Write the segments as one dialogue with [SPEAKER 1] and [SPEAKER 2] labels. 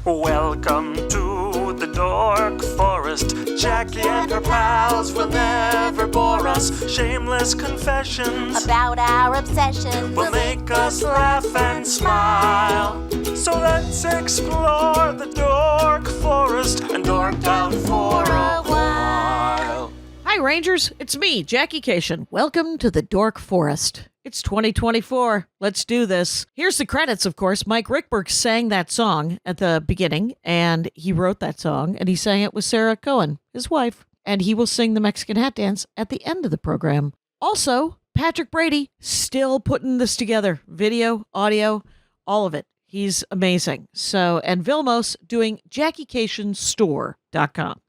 [SPEAKER 1] Welcome to the Dork Forest. Jackie and her pals will never bore us. Shameless confessions
[SPEAKER 2] about our obsession
[SPEAKER 1] will make us laugh and smile. So let's explore the Dork Forest and dork out for a while.
[SPEAKER 3] Hi, Rangers. It's me, Jackie Kashian. Welcome to the Dork Forest. It's 2024. Let's do this. Here's the credits, of course. Mike Ruekberg sang that song at the beginning, and he wrote that song, and he sang it with Sarah Cohen, his wife, and he will sing the Mexican hat dance at the end of the program. Also, Patrick Brady, still putting this together. Video, audio, all of it. He's amazing. So, and Vilmos doing JackieKashianStore.com.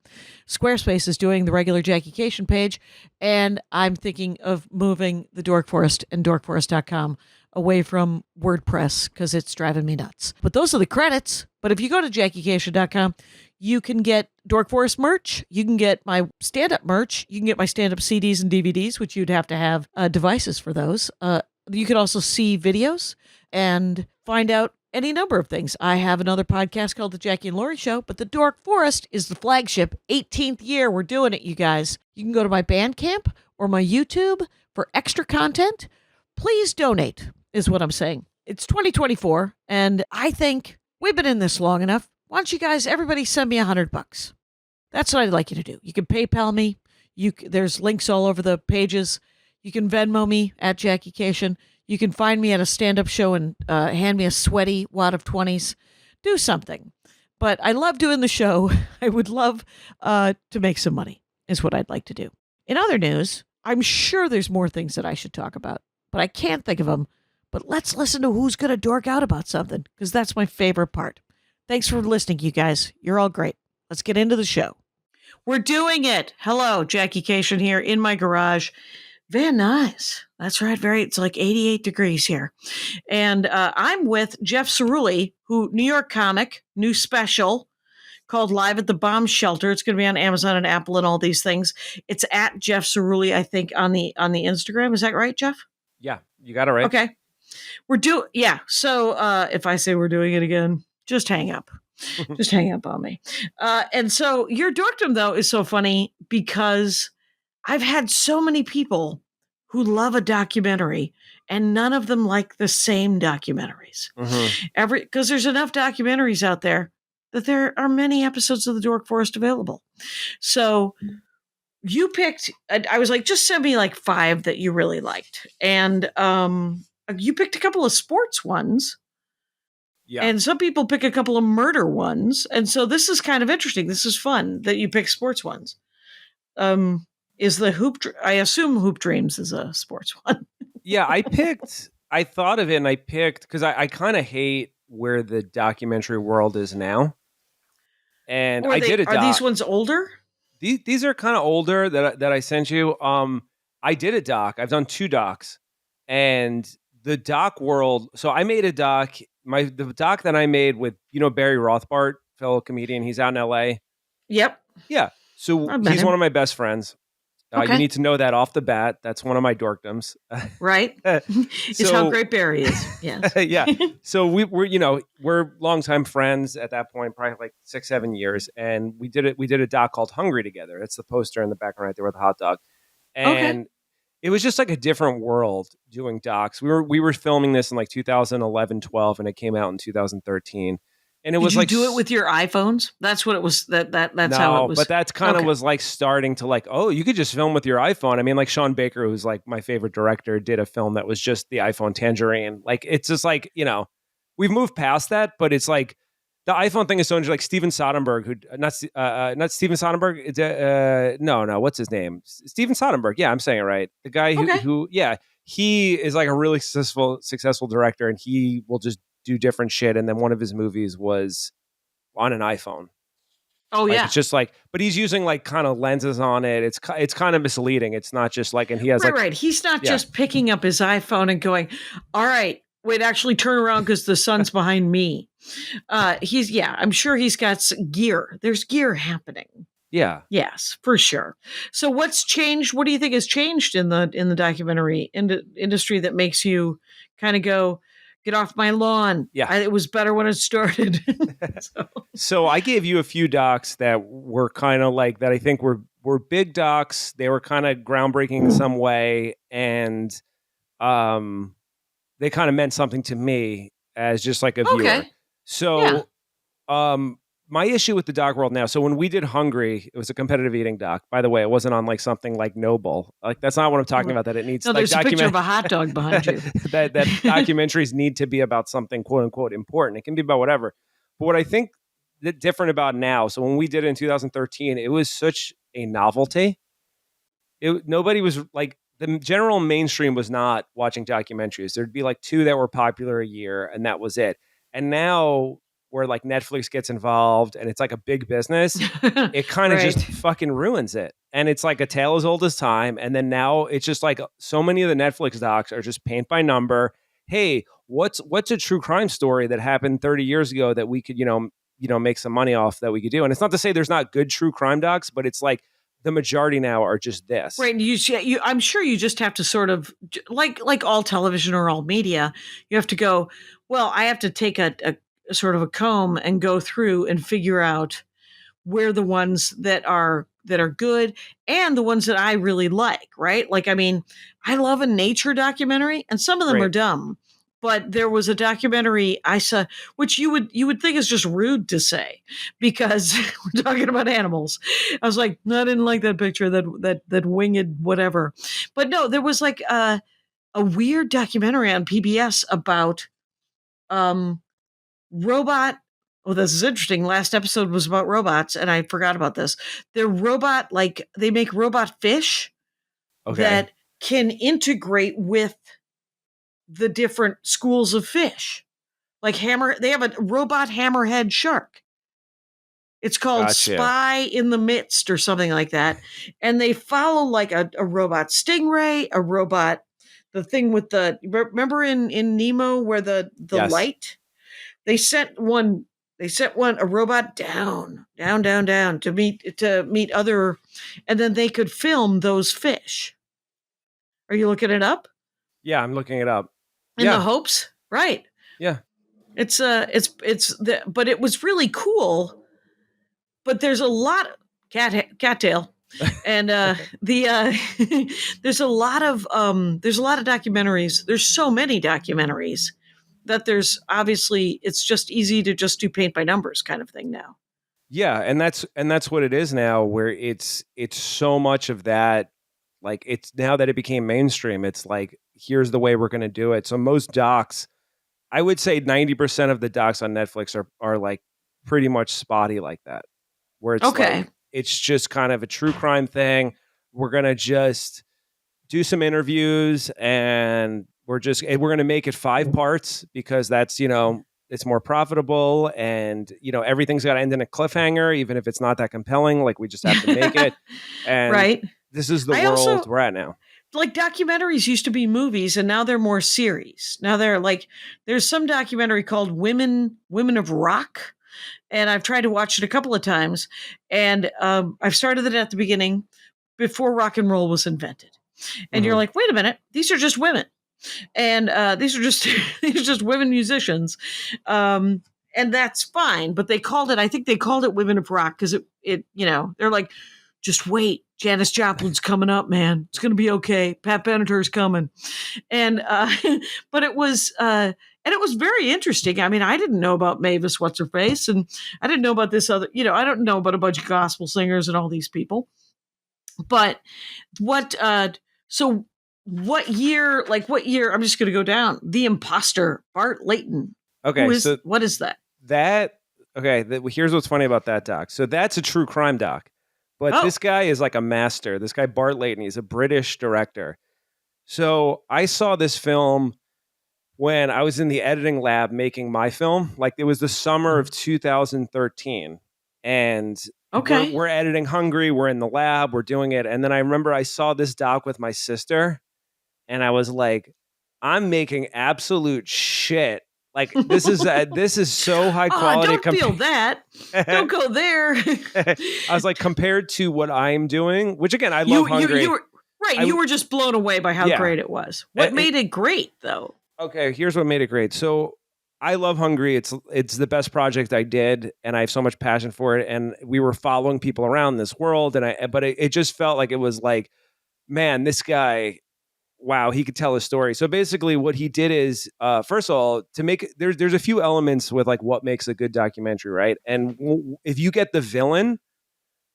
[SPEAKER 3] Squarespace is doing the regular Jackie Kashian page, and I'm thinking of moving the Dork Forest and dorkforest.com away from WordPress because it's driving me nuts. But those are the credits. But if you go to JackieKashian.com, you can get Dork Forest merch. You can get my stand-up merch. You can get my stand-up CDs and DVDs, which you'd have to have devices for those. You can also see videos and find out any number of things. I have another podcast called The Jackie and Laurie Show, but the Dork Forest is the flagship. 18th year. We're doing it, you guys. You can go to my Bandcamp or my YouTube for extra content. Please donate, is what I'm saying. It's 2024, and I think we've been in this long enough. Why don't you guys, everybody send me $100? That's what I'd like you to do. You can PayPal me. There's links all over the pages. You can Venmo me at Jackie Kashian. You can find me at a stand-up show and hand me a sweaty wad of 20s. Do something. But I love doing the show. I would love to make some money, is what I'd like to do. In other news, I'm sure there's more things that I should talk about, but I can't think of them. But let's listen to who's going to dork out about something, because that's my favorite part. Thanks for listening, you guys. You're all great. Let's get into the show. We're doing it. Hello, Jackie Kashian here in my garage. Very nice. That's right. It's like 88 degrees here. And I'm with Jeff Cerulli, New York comic, new special called Live at the Bomb Shelter. It's going to be on Amazon and Apple and all these things. It's at Jeff Cerulli, I think, on the Instagram. Is that right, Jeff?
[SPEAKER 4] Yeah, you got it right.
[SPEAKER 3] Okay. So if I say we're doing it again, just hang up. Just hang up on me. And so your dorkdom, though, is so funny because I've had so many people who love a documentary and none of them like the same documentaries.
[SPEAKER 4] Mm-hmm.
[SPEAKER 3] Because there's enough documentaries out there that there are many episodes of the Dork Forest available. So you picked, I was like, just send me like 5 that you really liked. And you picked a couple of sports ones.
[SPEAKER 4] Yeah.
[SPEAKER 3] And some people pick a couple of murder ones. And so this is kind of interesting. This is fun that you pick sports ones. Is the I assume Hoop Dreams is a sports one.
[SPEAKER 4] Yeah, I thought of it and I picked, because I kind of hate where the documentary world is now. And I did a doc.
[SPEAKER 3] Are these ones older?
[SPEAKER 4] These are kind of older that I sent you. I did a doc. I've done 2 docs. And the doc world, so I made a doc. The doc that I made with, Barry Rothbart, fellow comedian, he's out in LA.
[SPEAKER 3] Yep.
[SPEAKER 4] Yeah. So he's one of my best friends.
[SPEAKER 3] Okay.
[SPEAKER 4] You need to know that off the bat. That's one of my dorkdoms.
[SPEAKER 3] Right. It's how great Barry is. Yes.
[SPEAKER 4] Yeah. So we're longtime friends at that point, probably like 6-7 years. And we did a doc called Hungry together. That's the poster in the background right there with the hot dog. And it was just like a different world doing docs. We were filming this in like 2011, 12, and it came out in 2013. And it was
[SPEAKER 3] Did you do it with your iPhones? That's what it was. That's how it was.
[SPEAKER 4] But that's kind of was like starting to like, oh, you could just film with your iPhone. I mean, like Sean Baker, who's like my favorite director, did a film that was just the iPhone Tangerine. Like, it's just like, we've moved past that, but it's like the iPhone thing is so interesting. Like Steven Soderbergh, who not Steven Soderbergh. No, what's his name? Steven Soderbergh. Yeah, I'm saying it right. The guy who he is like a really successful director, and he will just do different shit. And then one of his movies was on an iPhone.
[SPEAKER 3] Oh,
[SPEAKER 4] like,
[SPEAKER 3] yeah.
[SPEAKER 4] It's just like, but he's using like kind of lenses on it. It's kind of misleading. It's not just like, and he has
[SPEAKER 3] right. He's not just picking up his iPhone and going, all right, wait, actually turn around because the sun's behind me. I'm sure he's got gear. There's gear happening.
[SPEAKER 4] Yeah.
[SPEAKER 3] Yes, for sure. So what's changed? What do you think has changed in the documentary industry that makes you kind of go, Get off my lawn.
[SPEAKER 4] Yeah.
[SPEAKER 3] It was better when it started.
[SPEAKER 4] So I gave you a few docs that were kind of like that. I think were big docs. They were kind of groundbreaking in some way, and they kind of meant something to me as just like a viewer.
[SPEAKER 3] Okay.
[SPEAKER 4] So, my issue with the doc world now. So when we did Hungry, it was a competitive eating doc. By the way, it wasn't on like something like Noble. Like that's not what I'm talking about. That it needs.
[SPEAKER 3] No,
[SPEAKER 4] like,
[SPEAKER 3] there's a picture of a hot dog behind you.
[SPEAKER 4] that documentaries need to be about something quote unquote important. It can be about whatever. But what I think that different about now. So when we did it in 2013, it was such a novelty. Nobody was like the general mainstream was not watching documentaries. There'd be like 2 that were popular a year, and that was it. And now, where like Netflix gets involved and it's like a big business, it kind of just fucking ruins it. And it's like a tale as old as time. And then now it's just like so many of the Netflix docs are just paint by number. Hey, what's a true crime story that happened 30 years ago that we could, make some money off that we could do? And it's not to say there's not good true crime docs, but it's like the majority now are just this.
[SPEAKER 3] Right. And I'm sure you just have to sort of like all television or all media, you have to go, well, I have to take a sort of a comb and go through and figure out where the ones that are good and the ones that I really like, right? Like, I mean, I love a nature documentary and some of them are dumb, but there was a documentary I saw, which you would think is just rude to say because we're talking about animals. I was like, no, I didn't like that picture, that winged whatever. But no, there was like a weird documentary on PBS about, robot. Oh, this is interesting. Last episode was about robots, and I forgot about this. They're robot, like they make robot fish that can integrate with the different schools of fish. Like they have a robot hammerhead shark. It's called Spy in the Midst or something like that. And they follow like a robot stingray, a robot, the thing with remember in Nemo where the light? They sent a robot down to meet other, and then they could film those fish. Are you looking it up?
[SPEAKER 4] Yeah, I'm looking it up.
[SPEAKER 3] In the hopes, right?
[SPEAKER 4] Yeah.
[SPEAKER 3] But it was really cool. But there's a lot of cattail, and there's a lot of documentaries. There's so many documentaries that there's obviously it's just easy to just do paint by numbers kind of thing now.
[SPEAKER 4] Yeah, and that's what it is now, where it's so much of that. Like it's now that it became mainstream, it's like here's the way we're going to do it. So most docs, I would say 90% of the docs on Netflix are like pretty much spotty like that, where it's like, it's just kind of a true crime thing. We're going to just do some interviews and we're going to make it 5 parts because that's, it's more profitable and, everything's got to end in a cliffhanger, even if it's not that compelling. Like we just have to make it. And this is the world we're at now.
[SPEAKER 3] Like documentaries used to be movies and now they're more series. Now they're like, there's some documentary called Women of Rock. And I've tried to watch it a couple of times. And I've started it at the beginning before rock and roll was invented. And you're like, wait a minute, these are just women. And these are just women musicians. And that's fine. But I think they called it Women of Rock because it they're like, just wait, Janis Joplin's coming up, man. It's going to be okay. Pat Benatar's coming. And, but it was very interesting. I mean, I didn't know about Mavis What's-Her-Face and I didn't know about this other, I don't know about a bunch of gospel singers and all these people. But what year, I'm just going to go down. The Imposter, Bart Layton.
[SPEAKER 4] Okay.
[SPEAKER 3] What is that?
[SPEAKER 4] Here's what's funny about that doc. So that's a true crime doc. But this guy is like a master. This guy, Bart Layton, he's a British director. So I saw this film when I was in the editing lab making my film. Like it was the summer of 2013. And we're editing Hungry. We're in the lab. We're doing it. And then I remember I saw this doc with my sister. And I was like, I'm making absolute shit. Like this is so high quality.
[SPEAKER 3] Don't feel that. Don't go there.
[SPEAKER 4] I was like, compared to what I'm doing, which again, I love Hungry.
[SPEAKER 3] You were just blown away by how great it was. What made it great, though?
[SPEAKER 4] Okay, here's what made it great. So I love Hungry. It's the best project I did, and I have so much passion for it. And we were following people around this world, but it just felt like it was like, man, this guy, wow, he could tell a story. So basically, what he did is, first of all, to make there's a few elements with like what makes a good documentary, right? And if you get the villain,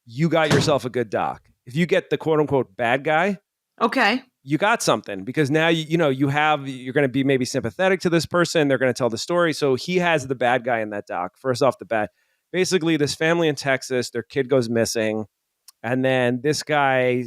[SPEAKER 4] you got yourself a good doc. If you get the quote unquote bad guy,
[SPEAKER 3] Okay.
[SPEAKER 4] you got something because now you're going to be maybe sympathetic to this person. They're going to tell the story. So he has the bad guy in that doc. First off the bat, basically, this family in Texas, their kid goes missing, and then this guy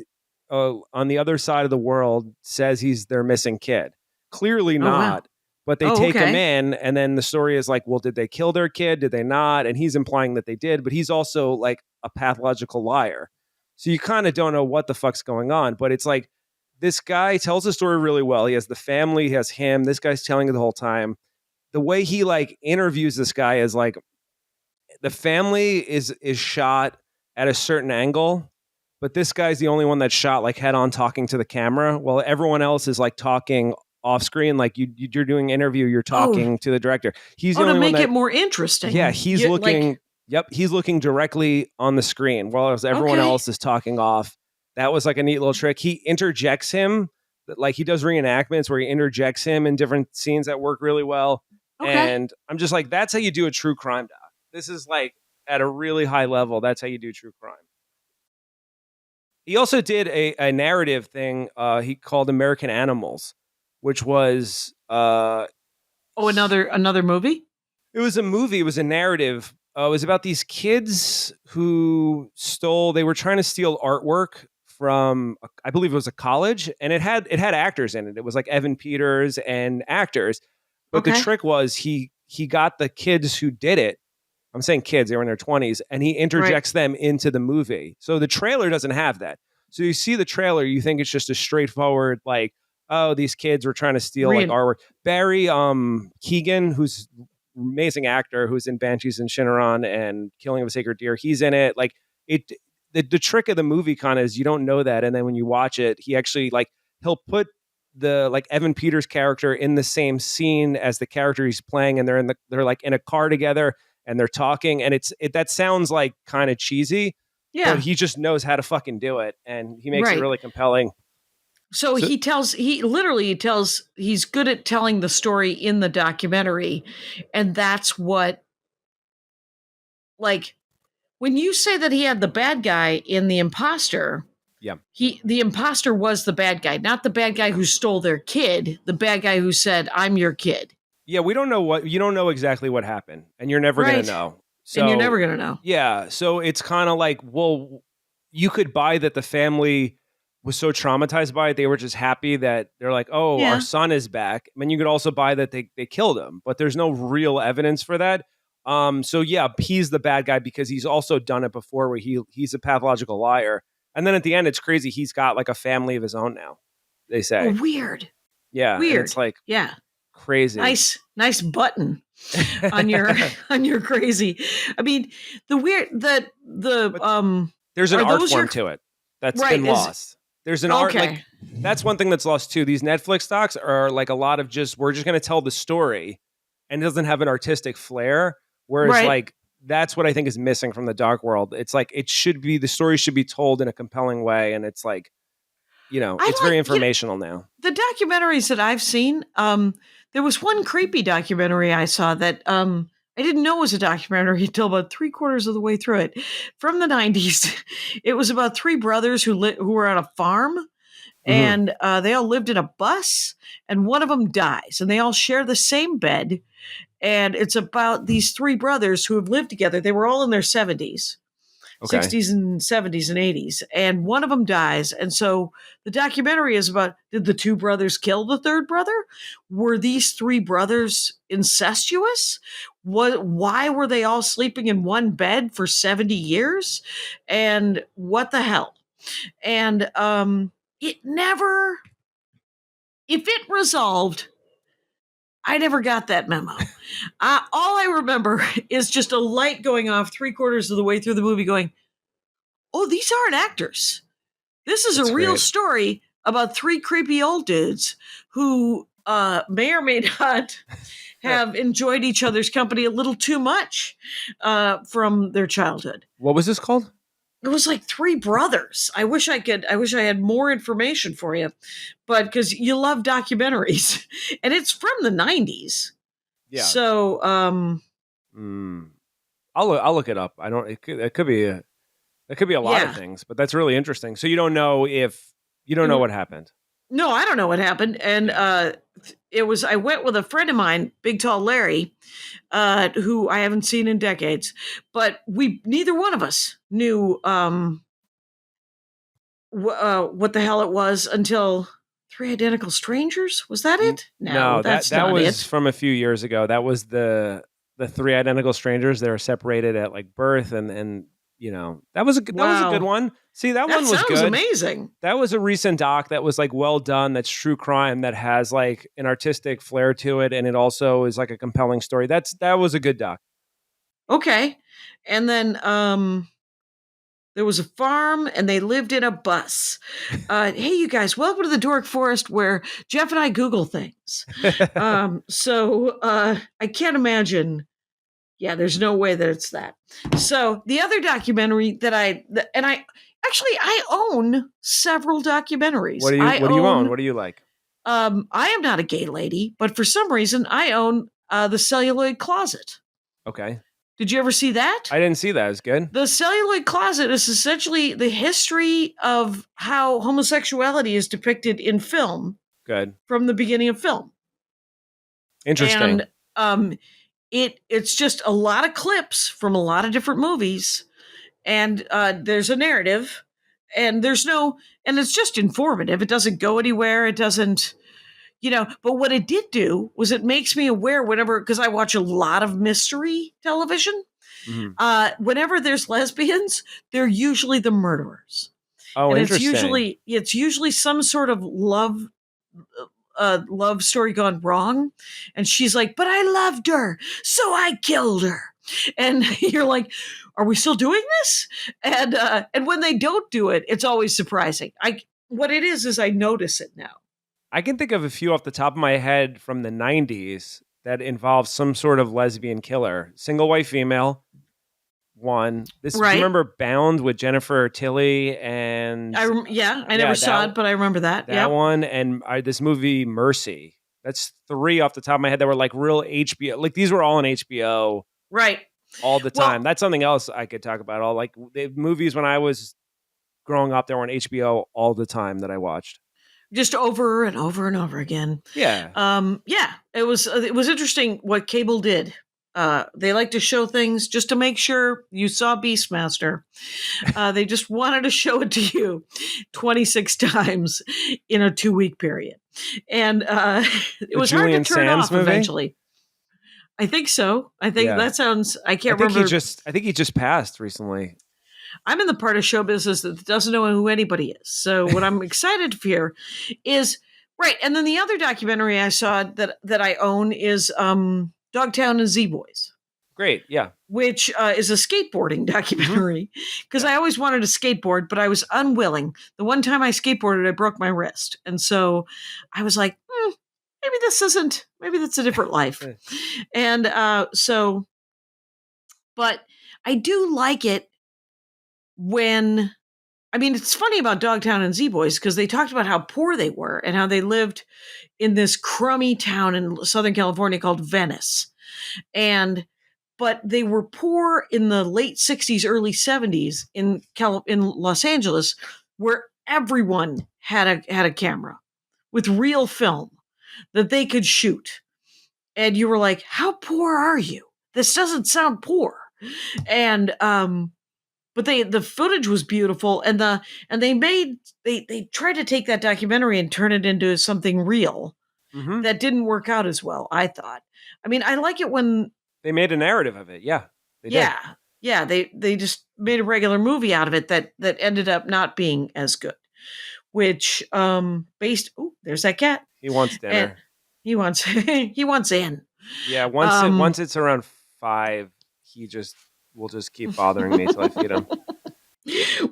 [SPEAKER 4] on the other side of the world says he's their missing kid. Clearly
[SPEAKER 3] Oh, wow.
[SPEAKER 4] not. But they
[SPEAKER 3] Oh,
[SPEAKER 4] take him
[SPEAKER 3] okay.
[SPEAKER 4] in, and then the story is like, well, did they kill their kid? Did they not? And he's implying that they did, but he's also like a pathological liar. So you kind of don't know what the fuck's going on. But it's like this guy tells the story really well. He has the family, he has him. This guy's telling it the whole time. The way he like interviews this guy is like the family is shot at a certain angle, but this guy's the only one that's shot like head on talking to the camera, while everyone else is like talking off screen. Like you're doing an interview, you're
[SPEAKER 3] Oh,
[SPEAKER 4] talking to the director. He's the
[SPEAKER 3] oh, to
[SPEAKER 4] only one
[SPEAKER 3] make it
[SPEAKER 4] that,
[SPEAKER 3] more
[SPEAKER 4] yeah,
[SPEAKER 3] interesting.
[SPEAKER 4] he's
[SPEAKER 3] You,
[SPEAKER 4] looking.
[SPEAKER 3] like,
[SPEAKER 4] Yep, he's looking directly on the screen, while everyone
[SPEAKER 3] okay.
[SPEAKER 4] else is talking off. That was like a neat little trick. He interjects him, like he does reenactments where he interjects him in different scenes that work really well.
[SPEAKER 3] Okay.
[SPEAKER 4] And I'm just like, that's how you do a true crime doc. This is like at a really high level. That's how you do true crime. He also did a narrative thing he called American Animals, which was
[SPEAKER 3] Oh, another movie?
[SPEAKER 4] it was a movie. It was a narrative. It was about these kids who stole. They were trying to steal artwork from, I believe it was a college, and it had actors in it. It was like Evan Peters and actors. But the
[SPEAKER 3] Okay.
[SPEAKER 4] trick was he got the kids who did it. I'm saying kids, they were in their 20s, and he
[SPEAKER 3] Right.
[SPEAKER 4] interjects them into the movie. So the trailer doesn't have that. So you see the trailer, you think it's just a straightforward, like, oh, these kids were trying to steal like
[SPEAKER 3] Rein-
[SPEAKER 4] artwork. Barry Keegan, who's amazing actor, who's in Banshees and Shinneron and Killing of a Sacred Deer, he's in it. Like it the trick of the movie kind of is you don't know that. And then when you watch it, he actually like he'll put the like Evan Peters character in the same scene as the character he's playing, and they're like in a car together and they're talking, and that sounds like kind of cheesy, but
[SPEAKER 3] Yeah.
[SPEAKER 4] he just knows how to fucking do it, and he makes it
[SPEAKER 3] Right.
[SPEAKER 4] really compelling.
[SPEAKER 3] So
[SPEAKER 4] So
[SPEAKER 3] he tells, he's good at telling the story in the documentary. And that's what, like, when you say that he had the bad guy in The Imposter,
[SPEAKER 4] yeah,
[SPEAKER 3] the imposter was the bad guy, not the bad guy who stole their kid, the bad guy who said, I'm your kid.
[SPEAKER 4] yeah, we don't know you don't know exactly what happened, and you're never gonna
[SPEAKER 3] Right.
[SPEAKER 4] know.
[SPEAKER 3] And you're never
[SPEAKER 4] So
[SPEAKER 3] going to know.
[SPEAKER 4] yeah, so it's kind of like, well, you could buy that the family was so traumatized by it, they were just happy that they're like, oh, our
[SPEAKER 3] Yeah.
[SPEAKER 4] son is back. I mean, you could also buy that they killed him, but there's no real evidence for that. So yeah, he's the bad guy because he's also done it before where he's a pathological liar. And then at the end, it's crazy. He's got like a family of his own now, they
[SPEAKER 3] Oh,
[SPEAKER 4] say.
[SPEAKER 3] weird.
[SPEAKER 4] Yeah. And it's
[SPEAKER 3] Weird.
[SPEAKER 4] like
[SPEAKER 3] Yeah.
[SPEAKER 4] crazy.
[SPEAKER 3] Nice button on your on your crazy. I mean, the weird the
[SPEAKER 4] But there's an
[SPEAKER 3] are
[SPEAKER 4] art
[SPEAKER 3] those
[SPEAKER 4] form
[SPEAKER 3] your
[SPEAKER 4] to it that's
[SPEAKER 3] right
[SPEAKER 4] been
[SPEAKER 3] is
[SPEAKER 4] lost. There's an art,
[SPEAKER 3] okay.
[SPEAKER 4] like that's one thing that's lost too. These Netflix docs are like a lot of just we're just going to tell the story, and it doesn't have an artistic flair. Whereas
[SPEAKER 3] Right.
[SPEAKER 4] like that's what I think is missing from the dark world. It's like the story should be told in a compelling way, and it's like
[SPEAKER 3] I
[SPEAKER 4] it's very
[SPEAKER 3] like,
[SPEAKER 4] informational now.
[SPEAKER 3] the documentaries that I've seen. There was one creepy documentary I saw that I didn't know was a documentary until about 3/4 of the way through it, from the 90s. It was about three brothers who were on a farm,
[SPEAKER 4] Hmm.
[SPEAKER 3] and they all lived in a bus, and one of them dies, and they all share the same bed. And it's about these three brothers who have lived together. They were all in their 70s,
[SPEAKER 4] Okay.
[SPEAKER 3] 60s and 70s and 80s, and one of them dies. And so the documentary is about, did the two brothers kill the third brother? Were these three brothers incestuous? Why were they all sleeping in one bed for 70 years? And what the hell? And it never, if it resolved, I never got that memo. All I remember is just a light going off 3/4 of the way through the movie going, oh, these aren't actors. This is
[SPEAKER 4] That's
[SPEAKER 3] a real
[SPEAKER 4] great.
[SPEAKER 3] story about three creepy old dudes who may or may not have enjoyed each other's company a little too much from their childhood.
[SPEAKER 4] What was this called?
[SPEAKER 3] It was like three brothers. I wish I had more information for you, but because you love documentaries, and it's from the 90s.
[SPEAKER 4] Yeah.
[SPEAKER 3] So,
[SPEAKER 4] I'll look it up. I don't. It could be a lot of things, but that's really interesting. So you don't know what happened.
[SPEAKER 3] No, I don't know what happened. And I went with a friend of mine, Big Tall Larry, who I haven't seen in decades, but neither one of us knew what the hell it was until Three Identical Strangers. Was that it?
[SPEAKER 4] No,
[SPEAKER 3] that's
[SPEAKER 4] that
[SPEAKER 3] not
[SPEAKER 4] was
[SPEAKER 3] it.
[SPEAKER 4] from a few years ago. That was the Three Identical Strangers. They were separated at like birth, and that was a good one. See, that one was
[SPEAKER 3] sounds
[SPEAKER 4] good.
[SPEAKER 3] Amazing.
[SPEAKER 4] That was a recent doc that was like well done. That's true crime that has like an artistic flair to it, and it also is like a compelling story. That was a good doc.
[SPEAKER 3] Okay, and then there was a farm, and they lived in a bus. Hey, you guys, welcome to the Dork Forest, where Jeff and I Google things. So I can't imagine. Yeah, there's no way that it's that. So the other documentary that I own several documentaries.
[SPEAKER 4] What do you own? What do you like?
[SPEAKER 3] I am not a gay lady, but for some reason I own The Celluloid Closet.
[SPEAKER 4] Okay.
[SPEAKER 3] Did you ever see that?
[SPEAKER 4] I didn't see that. It's good.
[SPEAKER 3] The Celluloid Closet is essentially the history of how homosexuality is depicted in film.
[SPEAKER 4] Good.
[SPEAKER 3] From the beginning of film.
[SPEAKER 4] Interesting.
[SPEAKER 3] And it's just a lot of clips from a lot of different movies, and there's a narrative, and and it's just informative. It doesn't go anywhere. It doesn't, but what it did do was it makes me aware because I watch a lot of mystery television. Mm-hmm. Whenever there's lesbians, they're usually the murderers.
[SPEAKER 4] Oh,
[SPEAKER 3] and
[SPEAKER 4] interesting.
[SPEAKER 3] It's usually some sort of love story gone wrong, and she's like, but I loved her, so I killed her. And you're like, are we still doing this? And when they don't do it, it's always surprising. What it is I notice it now.
[SPEAKER 4] I can think of a few off the top of my head from the 90s that involve some sort of lesbian killer. Single white female. One. Do you remember Bound with Jennifer Tilly and
[SPEAKER 3] I never saw it, but I remember that.
[SPEAKER 4] That one, and this movie Mercy. That's three off the top of my head that were like real HBO. Like these were all on HBO,
[SPEAKER 3] right?
[SPEAKER 4] All the time. That's something else I could talk about. All like the movies when I was growing up, they were on HBO all the time that I watched.
[SPEAKER 3] Just over and over and over again.
[SPEAKER 4] Yeah.
[SPEAKER 3] It was interesting what cable did. They like to show things just to make sure you saw Beastmaster. They just wanted to show it to you 26 times in a 2-week period. And it was
[SPEAKER 4] Julian
[SPEAKER 3] hard to turn
[SPEAKER 4] Sands
[SPEAKER 3] off
[SPEAKER 4] movie?
[SPEAKER 3] Eventually. I think so. I think that sounds, I can't remember.
[SPEAKER 4] I think he just passed recently.
[SPEAKER 3] I'm in the part of show business that doesn't know who anybody is. So what I'm excited to hear is, right. And then the other documentary I saw that I own is Dogtown and Z-Boys.
[SPEAKER 4] Great, yeah.
[SPEAKER 3] Which is a skateboarding documentary. Because I always wanted to skateboard, but I was unwilling. The one time I skateboarded, I broke my wrist. And so I was like, maybe that's a different life. And but I do like it it's funny about Dogtown and Z-Boys because they talked about how poor they were and how they lived in this crummy town in Southern California called Venice. But they were poor in the late 60s, early 70s in Los Angeles, where everyone had a camera with real film that they could shoot. And you were like, how poor are you? This doesn't sound poor. And but the footage was beautiful, and they tried to take that documentary and turn it into something real that didn't work out as well, I thought. I mean, I like it when
[SPEAKER 4] they made a narrative of it. Yeah. They did.
[SPEAKER 3] Yeah. They just made a regular movie out of it that ended up not being as good. Which there's that cat.
[SPEAKER 4] He wants dinner.
[SPEAKER 3] And he wants in.
[SPEAKER 4] Yeah, once it's around 5, will just keep bothering me till I feed him.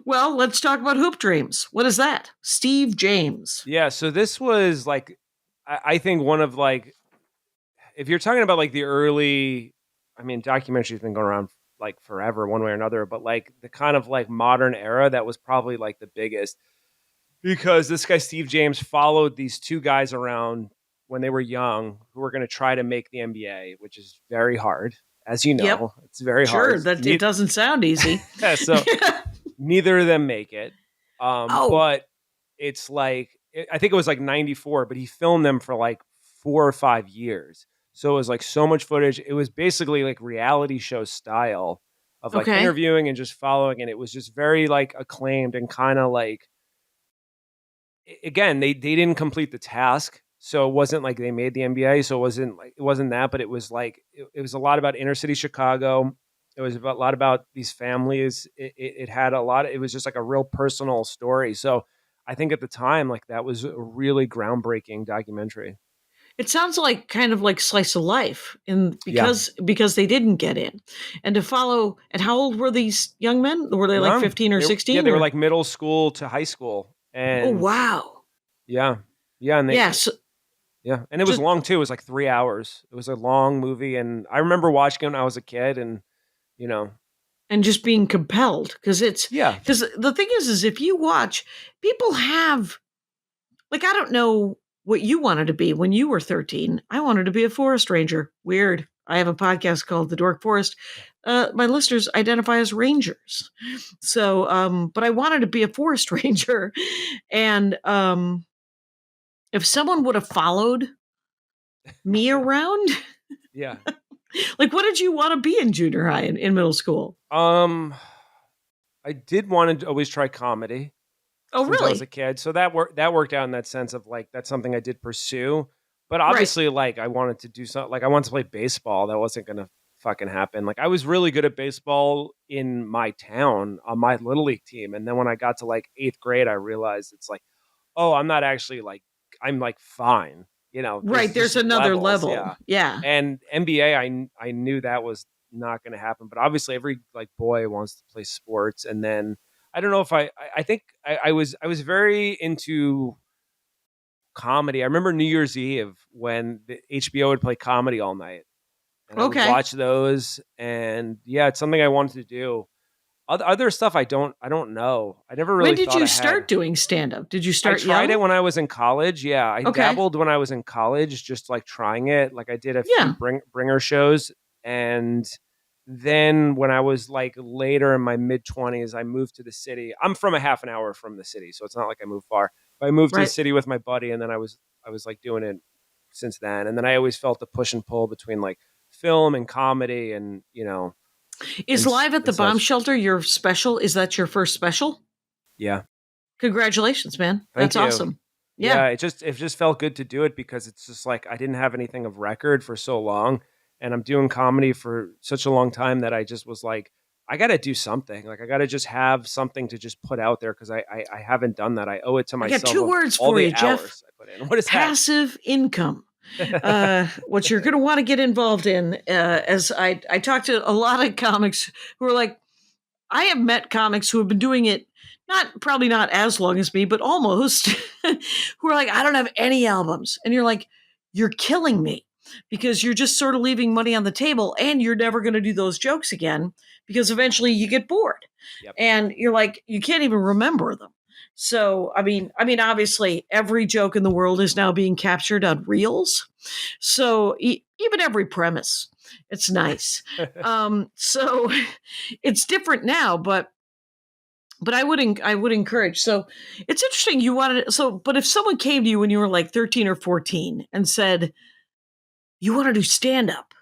[SPEAKER 3] Well, let's talk about Hoop Dreams. What is that? Steve James.
[SPEAKER 4] Yeah, so this was like I think one of like, if you're talking about like the early, I mean, documentary's been going around like forever, one way or another, but like the kind of like modern era that was probably like the biggest because this guy Steve James followed these two guys around when they were young who were going to try to make the NBA, which is very hard, as you
[SPEAKER 3] Yep.
[SPEAKER 4] know. It's very
[SPEAKER 3] Sure,
[SPEAKER 4] hard.
[SPEAKER 3] that it doesn't sound easy.
[SPEAKER 4] So neither of them make it.
[SPEAKER 3] Oh.
[SPEAKER 4] But it's like I think it was like 94, but he filmed them for like 4 or 5 years. So it was like so much footage. It was basically like reality show style of like
[SPEAKER 3] Okay.
[SPEAKER 4] interviewing and just following, and it was just very like acclaimed and kind of like again, they didn't complete the task. So it wasn't like they made the NBA. So it wasn't that, but it was like it was a lot about inner city Chicago. It was a lot about these families. It had a lot. It was just like a real personal story. So I think at the time, like that was a really groundbreaking documentary.
[SPEAKER 3] It sounds like kind of like slice of life, and because they didn't get in, and to follow. And how old were these young men? Were they like 15 or 16?
[SPEAKER 4] Yeah, they were like middle school to high school. And
[SPEAKER 3] oh wow,
[SPEAKER 4] yeah, and they,
[SPEAKER 3] yes.
[SPEAKER 4] yeah, and it was long too. It was like 3 hours. It was a long movie, and I remember watching it when I was a kid, and you know,
[SPEAKER 3] and just being compelled because it's because the thing is if you watch, people have like I don't know what you wanted to be when you were 13. I wanted to be a forest ranger. Weird. I have a podcast called The Dork Forest. My listeners identify as rangers. So, but I wanted to be a forest ranger. And if someone would have followed me around,
[SPEAKER 4] yeah.
[SPEAKER 3] like what did you want to be in junior high and in middle school?
[SPEAKER 4] I did want to always try comedy.
[SPEAKER 3] Oh,
[SPEAKER 4] since
[SPEAKER 3] really?
[SPEAKER 4] I was a kid. So that worked out in that sense of like that's something I did pursue. But obviously, like I wanted to do something. Like I wanted to play baseball. That wasn't gonna fucking happen. Like I was really good at baseball in my town on my little league team, and then when I got to like 8th grade, I realized it's like, oh, I'm not actually like I'm like fine. You know,
[SPEAKER 3] right? There's another
[SPEAKER 4] levels,
[SPEAKER 3] level. Yeah.
[SPEAKER 4] And NBA, I knew that was not going to happen. But obviously, every like boy wants to play sports, and then. I don't know if I think I was very into comedy. I remember New Year's Eve when the HBO would play comedy all night. And I would watch those. And yeah, it's something I wanted to do. Other stuff I don't know. I never really
[SPEAKER 3] When did you start doing stand-up? Did you start
[SPEAKER 4] I tried
[SPEAKER 3] young?
[SPEAKER 4] it when I was in college. Yeah. I dabbled when I was in college, just like trying it. Like I did a few bringer shows, and then when I was like later in my mid 20s, I moved to the city. I'm from a half an hour from the city, so it's not like I moved far. But I moved to the city with my buddy, and then I was like doing it since then. And then I always felt the push and pull between like film and comedy, and
[SPEAKER 3] Is Live at the Bomb Shelter your special? Is that your first special?
[SPEAKER 4] Yeah.
[SPEAKER 3] Congratulations, man.
[SPEAKER 4] Thank
[SPEAKER 3] That's
[SPEAKER 4] you.
[SPEAKER 3] awesome.
[SPEAKER 4] Yeah, it just felt good to do it because it's just like I didn't have anything of record for so long. And I'm doing comedy for such a long time that I just was like, I got to do something. Like I got to just have something to just put out there because I haven't done that. I owe it to myself.
[SPEAKER 3] I got 2 words for you, Jeff.
[SPEAKER 4] I put in. What is
[SPEAKER 3] passive income? What you're going to want to get involved in. As I talked to a lot of comics who are like, I have met comics who have been doing it probably not as long as me, but almost, who are like, I don't have any albums. And you're like, you're killing me. Because you're just sort of leaving money on the table and you're never going to do those jokes again because eventually you get bored. Yep. And you're like, you can't even remember them. So, I mean, obviously every joke in the world is now being captured on reels. So even every premise, it's nice. So it's different now, but I would encourage. So it's interesting. You wanted, but if someone came to you when you were like 13 or 14 and said, you want to do stand-up.